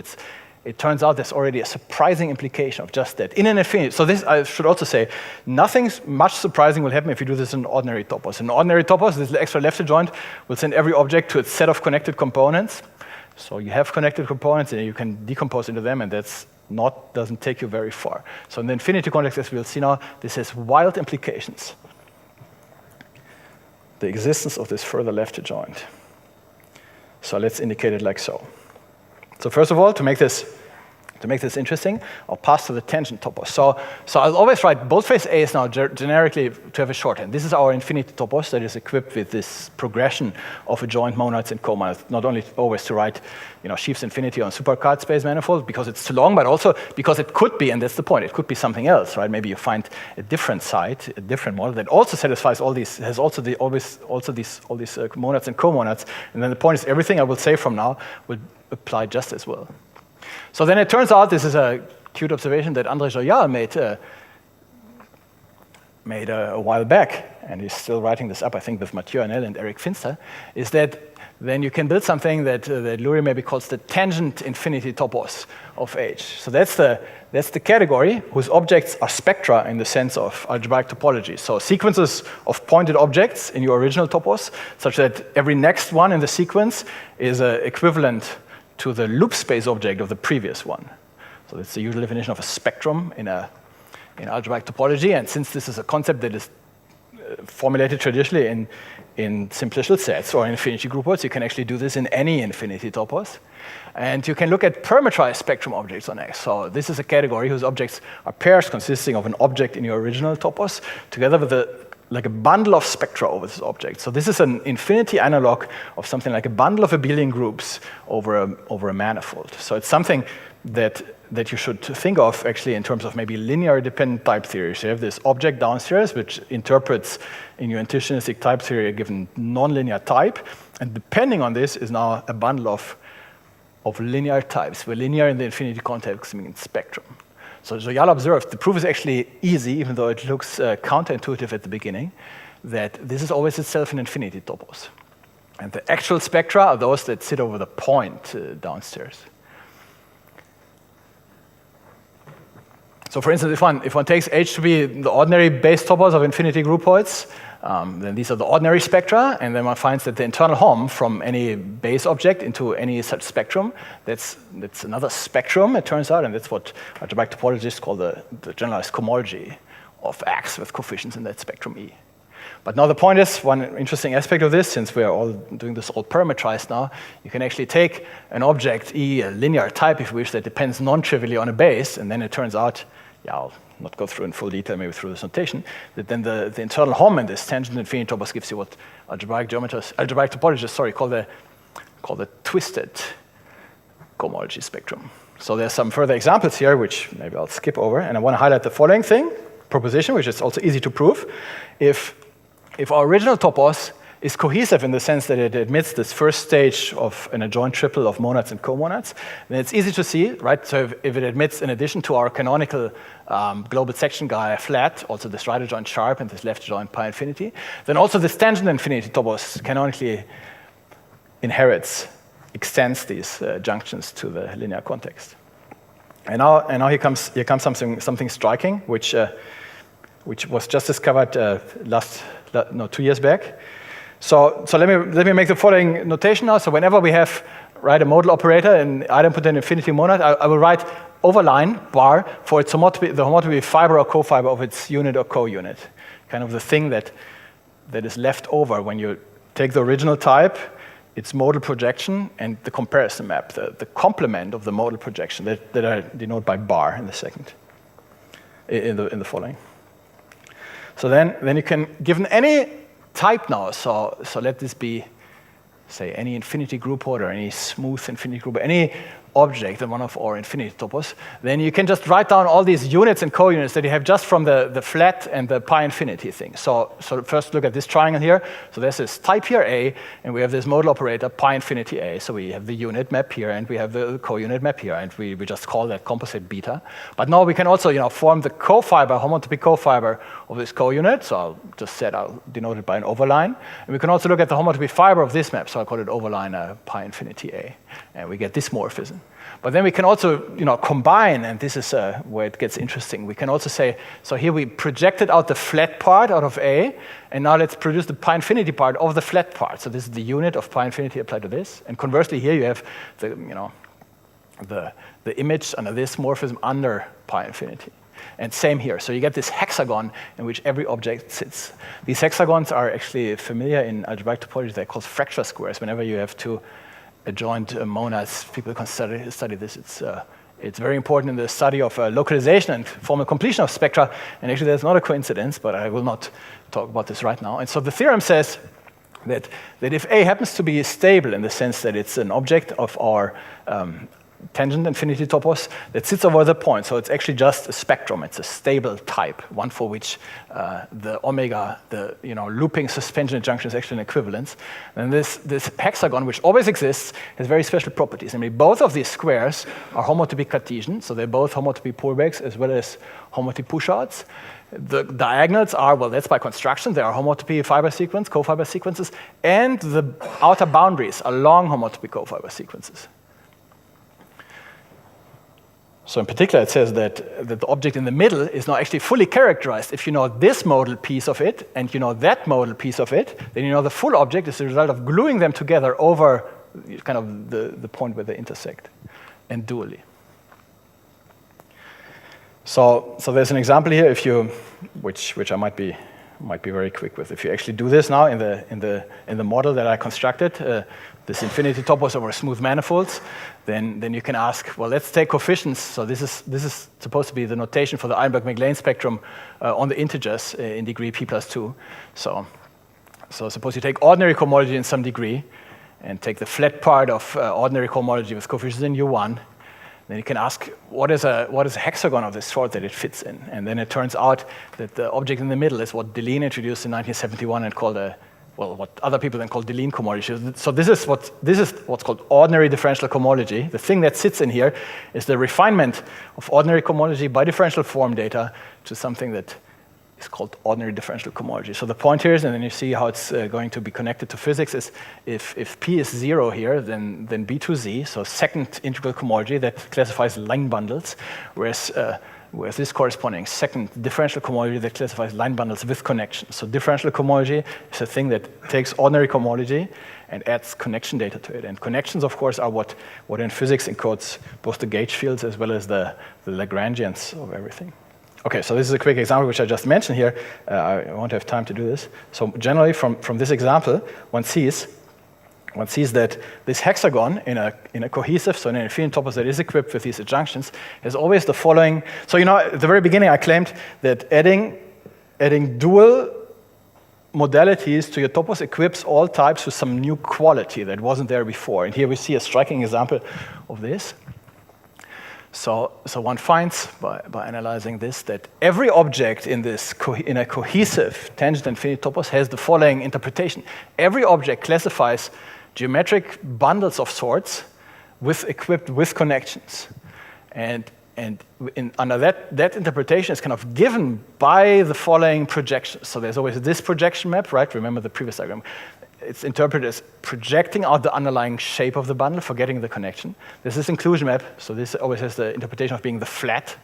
S1: It turns out there's already a surprising implication of just that. In an infinity, so this, I should also say, nothing much surprising will happen if you do this in an ordinary topos. In an ordinary topos, this extra left adjoint will send every object to its set of connected components. So you have connected components, and you can decompose into them, and doesn't take you very far. So in the infinity context, as we'll see now, this has wild implications. The existence of this further left adjoint. So let's indicate it like so. So first of all, to make this interesting, I'll pass to the tangent topos. So I'll always write boldface A is now generically to have a shorthand. This is our infinity-topos that is equipped with this progression of adjoint monads and comonads. Not only always to write, Sheaf's infinity on supercard space manifold because it's too long, but also because it could be, and that's the point, it could be something else, right? Maybe you find a different site, a different model that also satisfies all these, has also all these monads and comonads. And then the point is, everything I will say from now will apply just as well. So then it turns out, this is a cute observation that André Joyal made a while back, and he's still writing this up, I think, with Mathieu Arnel and Eric Finster, is that then you can build something that Lurie maybe calls the tangent infinity-topos of H. So that's the category whose objects are spectra in the sense of algebraic topology. So sequences of pointed objects in your original topos, such that every next one in the sequence is equivalent to the loop space object of the previous one. So that's the usual definition of a spectrum in algebraic topology. And since this is a concept that is formulated traditionally in simplicial sets or infinity group words, you can actually do this in any infinity topos. And you can look at parametrized spectrum objects on X. So this is a category whose objects are pairs consisting of an object in your original topos together with like a bundle of spectra over this object. So this is an infinity analog of something like a bundle of abelian groups over a manifold. So it's something that you should think of actually in terms of maybe linear dependent type theory. So you have this object downstairs which interprets in your intuitionistic type theory a given nonlinear type, and depending on this is now a bundle of linear types, where linear in the infinity context means spectrum. So Joyal observed the proof is actually easy, even though it looks counterintuitive at the beginning, that this is always itself an infinity topos. And the actual spectra are those that sit over the point downstairs. So for instance, if one takes H to be the ordinary base topos of infinity groupoids, then these are the ordinary spectra, and then one finds that the internal hom from any base object into any such spectrum, that's another spectrum, it turns out, and that's what algebraic topologists call the generalized cohomology of X with coefficients in that spectrum E. But now the point is, one interesting aspect of this, since we're all doing this all parametrized now, you can actually take an object E, a linear type if you wish, that depends non-trivially on a base, and then it turns out, I'll not go through in full detail, maybe through this notation, that then the internal hom in this tangent infinity topos gives you what algebraic topologists call the twisted cohomology spectrum. So there's some further examples here, which maybe I'll skip over, and I want to highlight the following proposition, which is also easy to prove. If our original topos is cohesive in the sense that it admits this first stage of an adjoint triple of monads and comonads, then it's easy to see, right? So if it admits, in addition to our canonical global section guy flat, also this right adjoint sharp and this left adjoint pi infinity, then also this tangent infinity-topos canonically extends these junctions to the linear context. And now here comes something striking, which was just discovered 2 years back. So let me make the following notation now. So whenever we write a modal operator in idempotent infinity monad, I will write overline bar for its homotopy, the homotopy fiber or cofiber of its unit or co-unit, kind of the thing that is left over when you take the original type, its modal projection, and the comparison map, the complement of the modal projection that I denote by bar in the second, in the following. So then you can, given any type now, so let this be, say, any infinity group order, any smooth infinity group, any object in one of our infinity-topos, then you can just write down all these units and co-units that you have just from the flat and the pi infinity thing. So first look at this triangle here. So there's this type here A, and we have this modal operator pi infinity A. So we have the unit map here, and we have the co-unit map here, and we just call that composite beta. But now we can also form the cofiber, homotopy cofiber of this co-unit. So I'll denote it by an overline. And we can also look at the homotopy fiber of this map. So I call it overline pi infinity A, and we get this morphism. But then we can also, combine, and this is where it gets interesting. We can also say, so here we projected out the flat part out of A, and now let's produce the pi infinity part of the flat part. So this is the unit of pi infinity applied to this. And conversely, here you have the image under this morphism under pi infinity. And same here. So you get this hexagon in which every object sits. These hexagons are actually familiar in algebraic topology. They're called fracture squares. Whenever you have two adjoint monads, people can study this. It's very important in the study of localization and formal completion of spectra. And actually, that's not a coincidence, but I will not talk about this right now. And so the theorem says that if A happens to be stable in the sense that it's an object of our tangent infinity-topos that sits over the point, so it's actually just a spectrum. It's a stable type, one for which the omega, the looping suspension junction is actually an equivalence. And this hexagon, which always exists, has very special properties. I mean, both of these squares are homotopy Cartesian, so they're both homotopy pullbacks as well as homotopy pushouts. The diagonals are, well, that's by construction. They are homotopy fiber sequence, cofiber sequences, and the outer boundaries are long homotopy cofiber sequences. So in particular, it says that the object in the middle is now actually fully characterized. If you know this modal piece of it and you know that modal piece of it, then you know the full object is the result of gluing them together over kind of the point where they intersect, and dually. So there's an example here, which I might be very quick with. If you actually do this now in the model that I constructed, this infinity-topos over smooth manifolds, then you can ask, well, let's take coefficients. So this is supposed to be the notation for the Einberg-McLean spectrum on the integers in degree p+2. So suppose you take ordinary cohomology in some degree and take the flat part of ordinary cohomology with coefficients in U1. Then you can ask, what is a hexagon of this sort that it fits in? And then it turns out that the object in the middle is what Deligne introduced in 1971 and called what other people then call Deligne cohomology. So this is what's called ordinary differential cohomology. The thing that sits in here is the refinement of ordinary cohomology by differential form data to something that is called ordinary differential cohomology. So the point here is, and then you see how it's going to be connected to physics, is if P is 0 here, then B2Z, so second integral cohomology that classifies line bundles, whereas this corresponding second differential cohomology that classifies line bundles with connections. So differential cohomology is a thing that takes ordinary cohomology and adds connection data to it. And connections, of course, are what in physics encodes both the gauge fields as well as the Lagrangians of everything. Okay, so this is a quick example which I just mentioned here. I won't have time to do this. So generally, from this example, one sees that this hexagon in a cohesive, so in an infinity-topos that is equipped with these adjunctions, has always the following. So at the very beginning, I claimed that adding dual modalities to your topos equips all types with some new quality that wasn't there before. And here we see a striking example of this. So one finds by analyzing this that every object in in a cohesive tangent infinity topos has the following interpretation. Every object classifies geometric bundles of sorts equipped with connections. And under that interpretation is kind of given by the following projections. So there's always this projection map, right? Remember the previous diagram. It's interpreted as projecting out the underlying shape of the bundle, forgetting the connection. There's this inclusion map, so this always has the interpretation of being the flat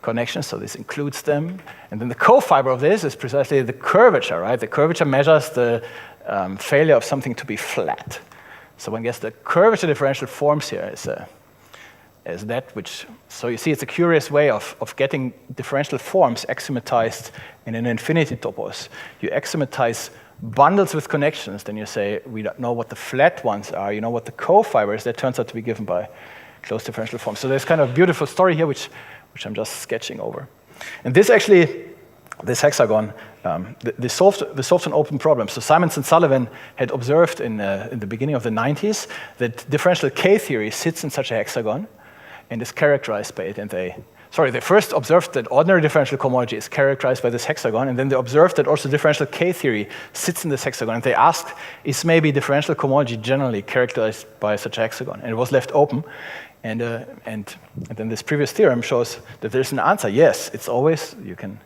S1: connection, so this includes them. And then the co-fiber of this is precisely the curvature, right? The curvature measures the failure of something to be flat. So one gets the curvature differential forms here as that which, so you see it's a curious way of getting differential forms axiomatized in an infinity topos. You axiomatize bundles with connections, then you say, we don't know what the flat ones are, you know what the co-fiber is, that turns out to be given by closed differential forms. So there's kind of a beautiful story here, which I'm just sketching over. And this hexagon, they solved an open problem. So Simons and Sullivan had observed in the beginning of the 90s that differential K theory sits in such a hexagon and is characterized by it, and they first observed that ordinary differential cohomology is characterized by this hexagon, and then they observed that also differential K theory sits in this hexagon, and they asked, is maybe differential cohomology generally characterized by such a hexagon? And it was left open, and then this previous theorem shows that there's an answer. Yes, it's always, you can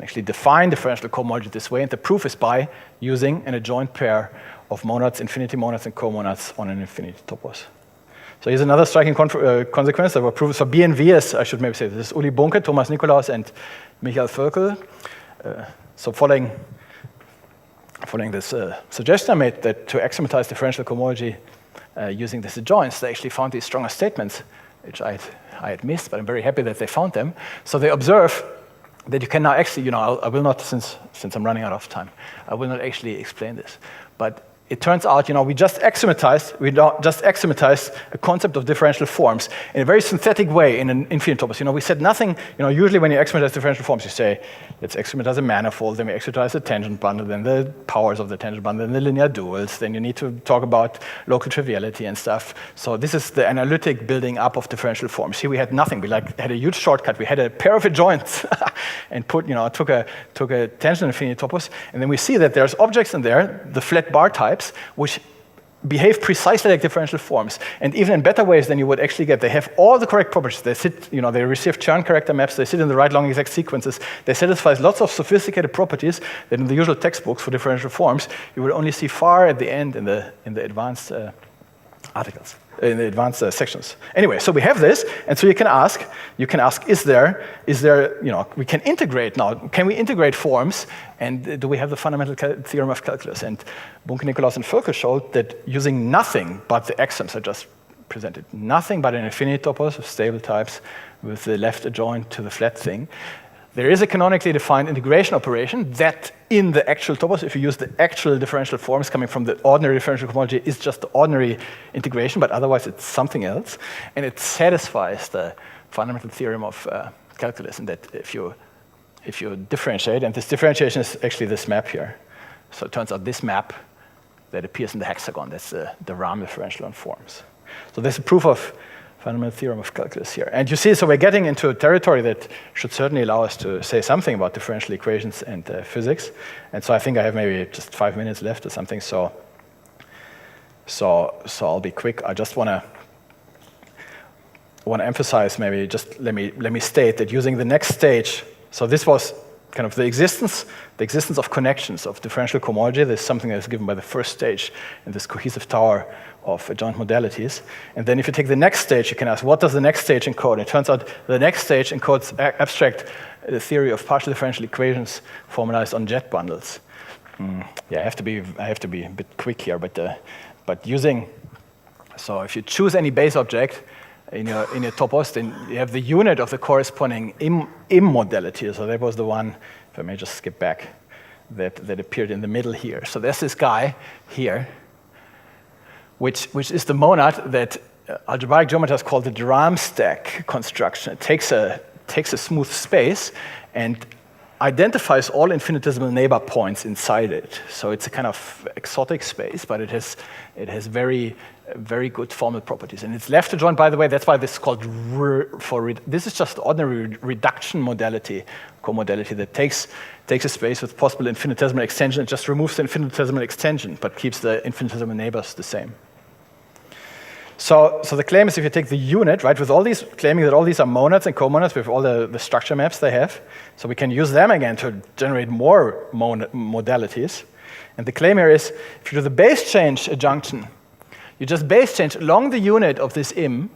S1: actually define differential cohomology this way, and the proof is by using an adjoint pair of monads, infinity monads, and comonads on an infinity topos. So here's another striking consequence that were proven. So B and V is, I should maybe say, this is Uli Bunke, Thomas Nikolaus, and Michael Völkel. So following this suggestion I made that to axiomatize differential cohomology using these adjoints, they actually found these stronger statements, which I had missed, but I'm very happy that they found them. So they observe that you can now actually, I will not, since I'm running out of time, I will not actually explain this, but it turns out, we just axiomatized a concept of differential forms in a very synthetic way in an infinite topos. We said nothing, usually when you axiomatize differential forms, you say, let's axiomatize a manifold, then we axiomatize a tangent bundle, then the powers of the tangent bundle, then the linear duals, then you need to talk about local triviality and stuff. So this is the analytic building up of differential forms. Here we had nothing. We had a huge shortcut. We had a pair of adjoints and took a tangent infinity topos, and then we see that there's objects in there, the flat bar types, which behave precisely like differential forms, and even in better ways than you would actually get. They have all the correct properties. They sit, they receive Chern character maps. They sit in the right long exact sequences. They satisfy lots of sophisticated properties that in the usual textbooks for differential forms you will only see far at the end in the advanced articles, in the advanced sections. Anyway, so we have this, and so you can ask, is there, we can integrate now. Can we integrate forms? And do we have the fundamental theorem of calculus? And Bunke, Nikolaus, and Völkel showed that using nothing but the axioms I just presented, nothing but an infinity topos of stable types with the left adjoint to the flat thing, there is a canonically defined integration operation that in the actual topos, if you use the actual differential forms coming from the ordinary differential cohomology, is just the ordinary integration, but otherwise it's something else. And it satisfies the fundamental theorem of calculus, and that if you differentiate, and this differentiation is actually this map here. So it turns out this map that appears in the hexagon, that's the Rahm differential on forms. So there's a proof of fundamental theorem of calculus here. And you see, so we're getting into a territory that should certainly allow us to say something about differential equations and physics. And so I think I have maybe just 5 minutes left or something. So I'll be quick. I just want to emphasize, maybe just let me state that using the next stage. So this was kind of the existence of connections of differential cohomology. This is something that is given by the first stage in this cohesive tower of adjoint modalities. And then if you take the next stage, you can ask, what does the next stage encode? It turns out the next stage encodes abstract theory of partial differential equations formalized on jet bundles. Yeah, I have to be a bit quick here, but using, so if you choose any base object in your topos, then you have the unit of the corresponding immodality. So that was the one, if I may just skip back, that appeared in the middle here. So there's this guy here, which is the monad that algebraic geometers call the Rahm stack construction. It takes a smooth space, and identifies all infinitesimal neighbor points inside it. So it's a kind of exotic space, but it has very good formal properties. And it's left adjoint, by the way, that's why this is called this is just ordinary reduction modality, comodality that takes a space with possible infinitesimal extension and just removes the infinitesimal extension, but keeps the infinitesimal neighbors the same. So the claim is if you take the unit, right, with all these, claiming that all these are monads and comonads with all the structure maps they have, so we can use them again to generate more modalities. And the claim here is if you do the base change adjunction, you just base change along the unit of this im,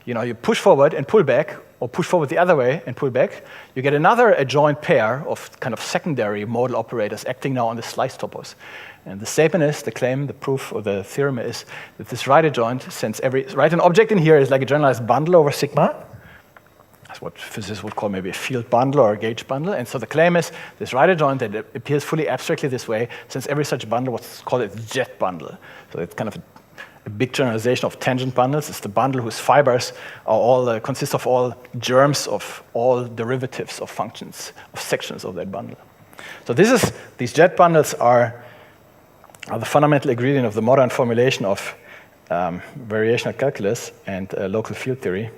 S1: you push forward and pull back, or push forward the other way and pull back, you get another adjoint pair of kind of secondary modal operators acting now on the slice topos. And the statement is, the claim, the proof, or the theorem is that this right adjoint, since an object in here is like a generalized bundle over sigma. That's what physicists would call maybe a field bundle or a gauge bundle. And so the claim is this right adjoint that appears fully abstractly this way, since every such bundle, what's called a jet bundle. So it's kind of a big generalization of tangent bundles. It's the bundle whose fibers are all consist of all germs of all derivatives of functions, of sections of that bundle. So these jet bundles are the fundamental ingredient of the modern formulation of variational calculus and local field theory.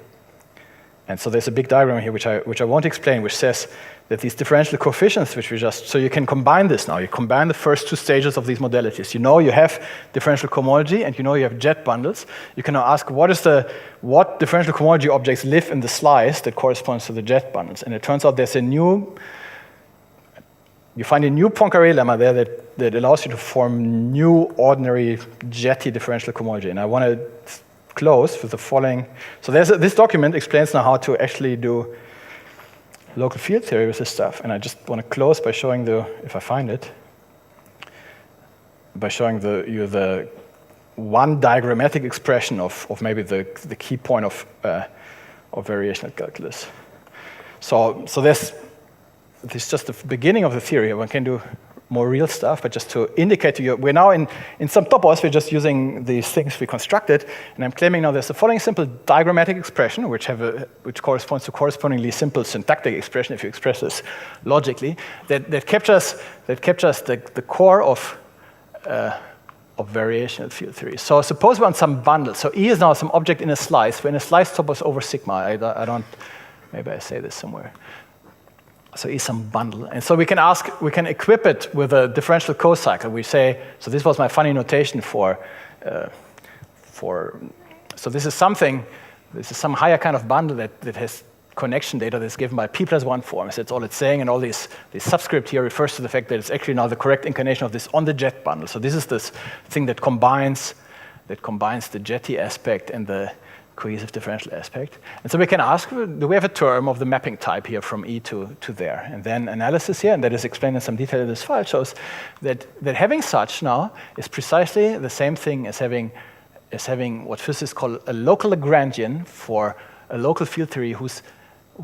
S1: And so there's a big diagram here, which I won't explain, which says that these differential coefficients, so you can combine this now. You combine the first two stages of these modalities. You have differential cohomology, and you have jet bundles. You can now ask, what differential cohomology objects live in the slice that corresponds to the jet bundles? And it turns out you find a new Poincaré lemma there that allows you to form new ordinary jetty differential cohomology. And I want to close with the following. So this document explains now how to actually do local field theory with this stuff. And I just want to close by showing if I find it, by showing you the one diagrammatic expression of maybe the key point of variational calculus. So this is just the beginning of the theory. One can do more real stuff, but just to indicate to you, we're now in some topos, we're just using these things we constructed, and I'm claiming now there's the following simple diagrammatic expression, which corresponds to correspondingly simple syntactic expression, if you express this logically, that captures the core of variational field theory. So suppose we're on some bundle. So E is now some object in a slice. We're in a slice topos over sigma. Maybe I say this somewhere. So E is some bundle. And so we can equip it with a differential cocycle. We say, so this was my funny notation so this is some higher kind of bundle that has connection data that's given by P+1 forms. That's all it's saying, and all this subscript here refers to the fact that it's actually now the correct incarnation of this on the jet bundle. So this is this thing that combines the jetty aspect and the cohesive differential aspect. And so we can ask, do we have a term of the mapping type here from E to there? And then analysis here, and that is explained in some detail in this file, shows that having such now is precisely the same thing as having what physicists call a local Lagrangian for a local field theory whose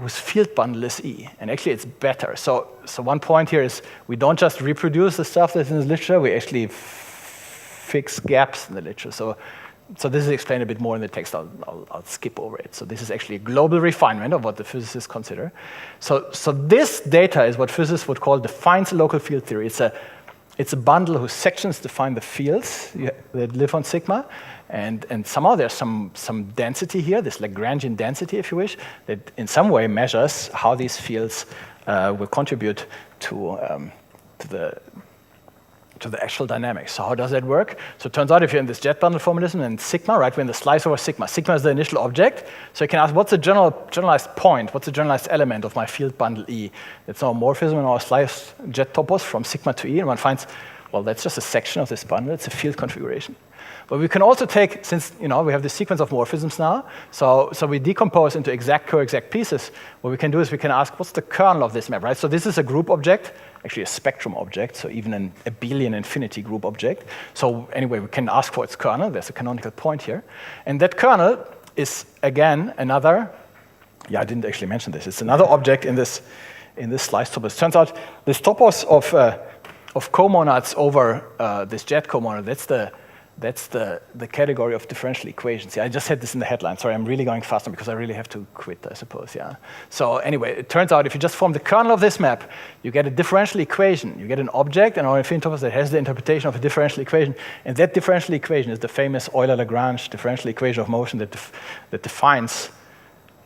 S1: field bundle is E. And actually it's better. So one point here is we don't just reproduce the stuff that's in the literature, we actually fix gaps in the literature. So this is explained a bit more in the text. I'll skip over it. So this is actually a global refinement of what the physicists consider. So this data is what physicists would call defines a local field theory. It's a bundle whose sections define the fields that live on sigma, and somehow there's some density here, this Lagrangian density, if you wish, that in some way measures how these fields will contribute to the actual dynamics. So how does that work? So it turns out if you're in this jet bundle formalism and sigma, right, we're in the slice over sigma. Sigma is the initial object. So you can ask, what's the generalized point? What's the generalized element of my field bundle E? It's now a morphism in our slice jet topos from sigma to E, and one finds, well, that's just a section of this bundle. It's a field configuration. But we can also take, since we have this sequence of morphisms now, so we decompose into exact, co-exact pieces. What we can do is we can ask, what's the kernel of this map, right? So this is a group object, actually a spectrum object, so even an abelian infinity group object. So anyway, we can ask for its kernel. There's a canonical point here. And that kernel is, again, another, I didn't actually mention this. It's another object in this slice topos. It turns out this topos of comonads over this jet comonad, That's the category of differential equations. Yeah, I just had this in the headline. Sorry, I'm really going faster because I really have to quit, I suppose, yeah. So anyway, it turns out if you just form the kernel of this map, you get a differential equation. You get an object and an infinity-topos that has the interpretation of a differential equation, and that differential equation is the famous Euler-Lagrange differential equation of motion that defines,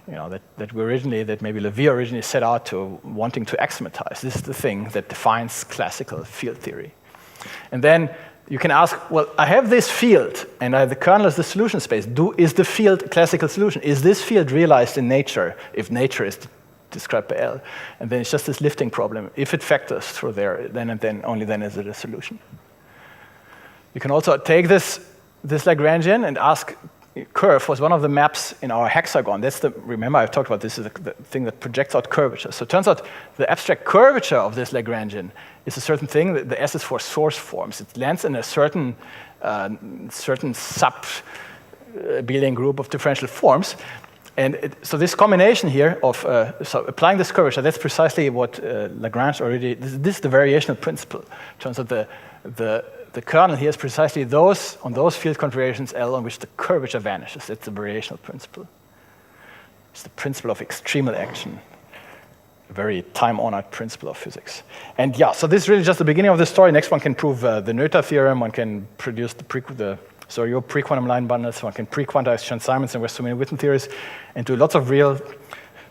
S1: that maybe Levy originally set out to wanting to axiomatize. This is the thing that defines classical field theory. And then you can ask, well, I have this field, and the kernel is the solution space. Is the field a classical solution? Is this field realized in nature, if nature is described by L? And then it's just this lifting problem. If it factors through there, then only then is it a solution. You can also take this Lagrangian and ask, curve was one of the maps in our hexagon. Remember I've talked about this is the thing that projects out curvature. So it turns out the abstract curvature of this Lagrangian is a certain thing. The S is for source forms. It lands in a certain sub-abelian group of differential forms. And so this combination here of so applying this curvature, that's precisely what Lagrange already, this is the variational principle. It turns out the kernel here is precisely on those field configurations L on which the curvature vanishes. That's the variational principle. It's the principle of extremal action, a very time-honored principle of physics. And yeah, so this is really just the beginning of the story. Next one can prove the Noether theorem. One can produce your pre-quantum line bundles. One can pre-quantize Chern-Simons and Westover-Witten theories and do lots of real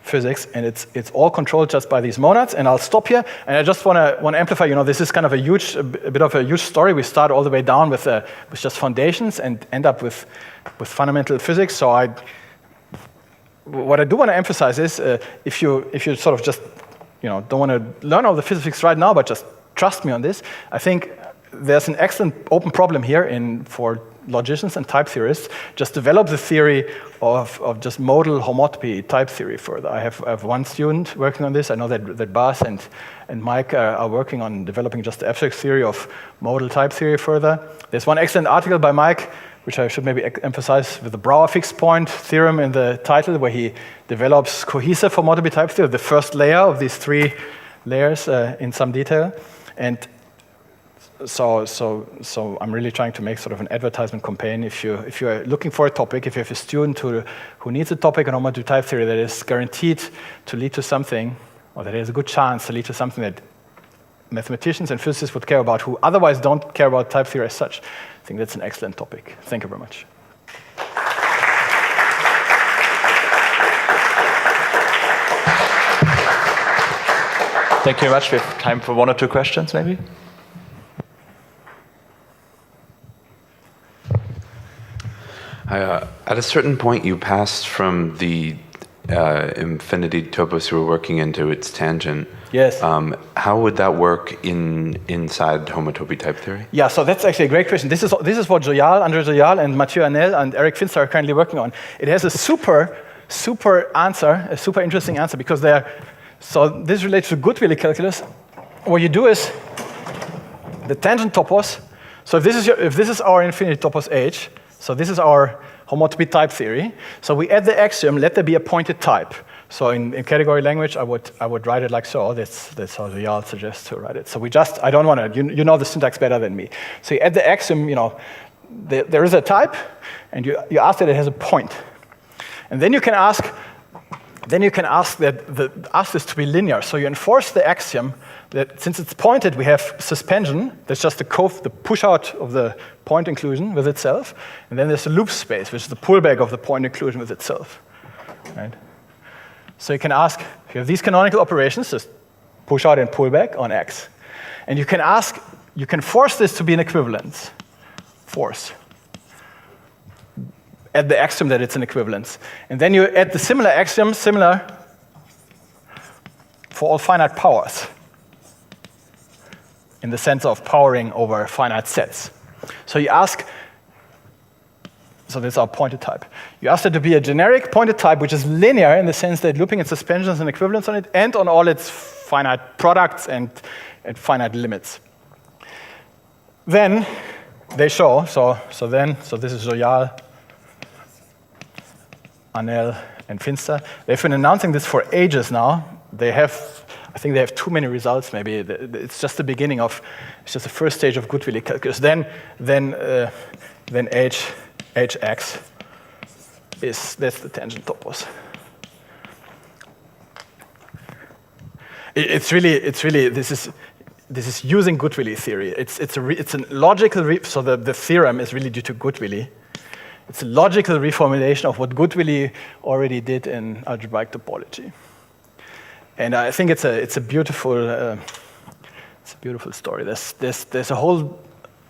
S1: physics, and it's all controlled just by these monads. And I'll stop here, and I just want to amplify. This is kind of a bit of a huge story. We start all the way down with just foundations and end up with fundamental physics. So what I do want to emphasize is if you sort of just don't want to learn all the physics right now, but just trust me on this, I think there's an excellent open problem here for logicians and type theorists. Just develop the theory of just modal homotopy type theory further. I have one student working on this. I know that Bas and Mike are working on developing just the abstract theory of modal type theory further. There's one excellent article by Mike, which I should maybe emphasize, with the Brouwer fixed point theorem in the title, where he develops cohesive homotopy type theory, the first layer of these three layers in some detail. And so I'm really trying to make sort of an advertisement campaign. If you're looking for a topic, if you have a student who needs a topic on homotopy type theory that is guaranteed to lead to something, or that has a good chance to lead to something that mathematicians and physicists would care about, who otherwise don't care about type theory as such, I think that's an excellent topic. Thank you very much.
S6: Thank you very much. We have time for one or two questions, maybe.
S4: At a certain point, you passed from the infinity-topos you were working into its tangent.
S1: Yes.
S4: How would that work inside homotopy type theory?
S1: Yeah, so that's actually a great question. This is what Andre Joyal and Mathieu Hanel and Eric Finster are currently working on. It has a super answer, a super interesting answer, because so this relates to good Wheeler calculus. What you do is the tangent topos. So if this is our infinity-topos H, so this is our homotopy type theory. So we add the axiom, let there be a pointed type. So in category language, I would write it like so. That's how Joyal suggests to write it. So I don't want to, you know the syntax better than me. So you add the axiom, there is a type, and you ask that it has a point. And then you can ask ask this to be linear. So you enforce the axiom that since it's pointed, we have suspension. That's just the push out of the point inclusion with itself. And then there's a loop space, which is the pullback of the point inclusion with itself. Right? So you can ask, if you have these canonical operations, just push out and pull back on X. And you can force this to be an equivalence. Force. Add the axiom that it's an equivalence. And then you add the similar axiom, similar for all finite powers, in the sense of powering over finite sets. So you ask, so this is our pointed type. You ask it to be a generic pointed type, which is linear in the sense that looping its suspensions and equivalence on it, and on all its finite products and finite limits. Then they show, so this is Joyal, Hanel, and Finster. They've been announcing this for ages now. They have, I think they have too many results. Maybe it's just the beginning of, it's just the first stage of good Willi calculus. Then hx that's the tangent topos. It's really this is using good Willi theory. It's a logical so the theorem is really due to good Willi. It's a logical reformulation of what good Willi already did in algebraic topology. And I think it's a beautiful story. There's a whole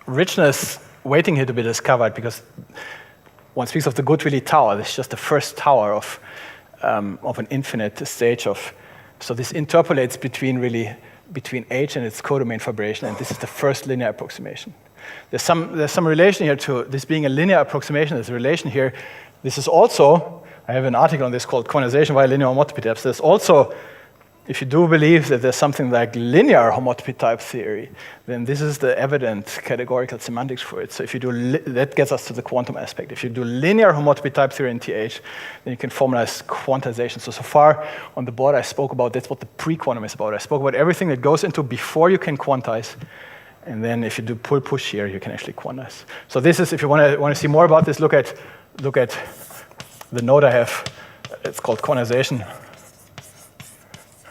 S1: richness waiting here to be discovered, because one speaks of the good Willi tower. This is just the first tower of an infinite stage of. So this interpolates between H and its codomain for variation, and this is the first linear approximation. There's some relation here to this being a linear approximation. There's a relation here. This is also, I have an article on this called Quantization via linear homotopy types. There's also, if you do believe that there's something like linear homotopy type theory, then this is the evident categorical semantics for it. So if you do, that gets us to the quantum aspect. If you do linear homotopy type theory in TH, then you can formalize quantization. So far on the board I spoke about, that's what the pre-quantum is about. I spoke about everything that goes into before you can quantize. And then if you do pull-push here, you can actually quantize. So this is, if you want to see more about this, look at the note I have. It's called quantization.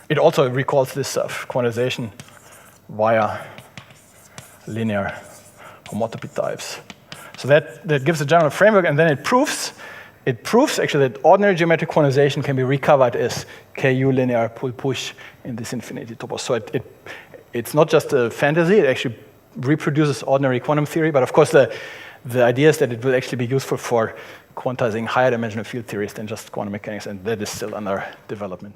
S1: It also recalls this stuff, quantization via linear homotopy types. So that gives a general framework, and then it proves actually that ordinary geometric quantization can be recovered as KU linear pull-push in this infinity-topos. So it's not just a fantasy, it actually reproduces ordinary quantum theory, but of course the idea is that it will actually be useful for quantizing higher dimensional field theories than just quantum mechanics, and that is still under development.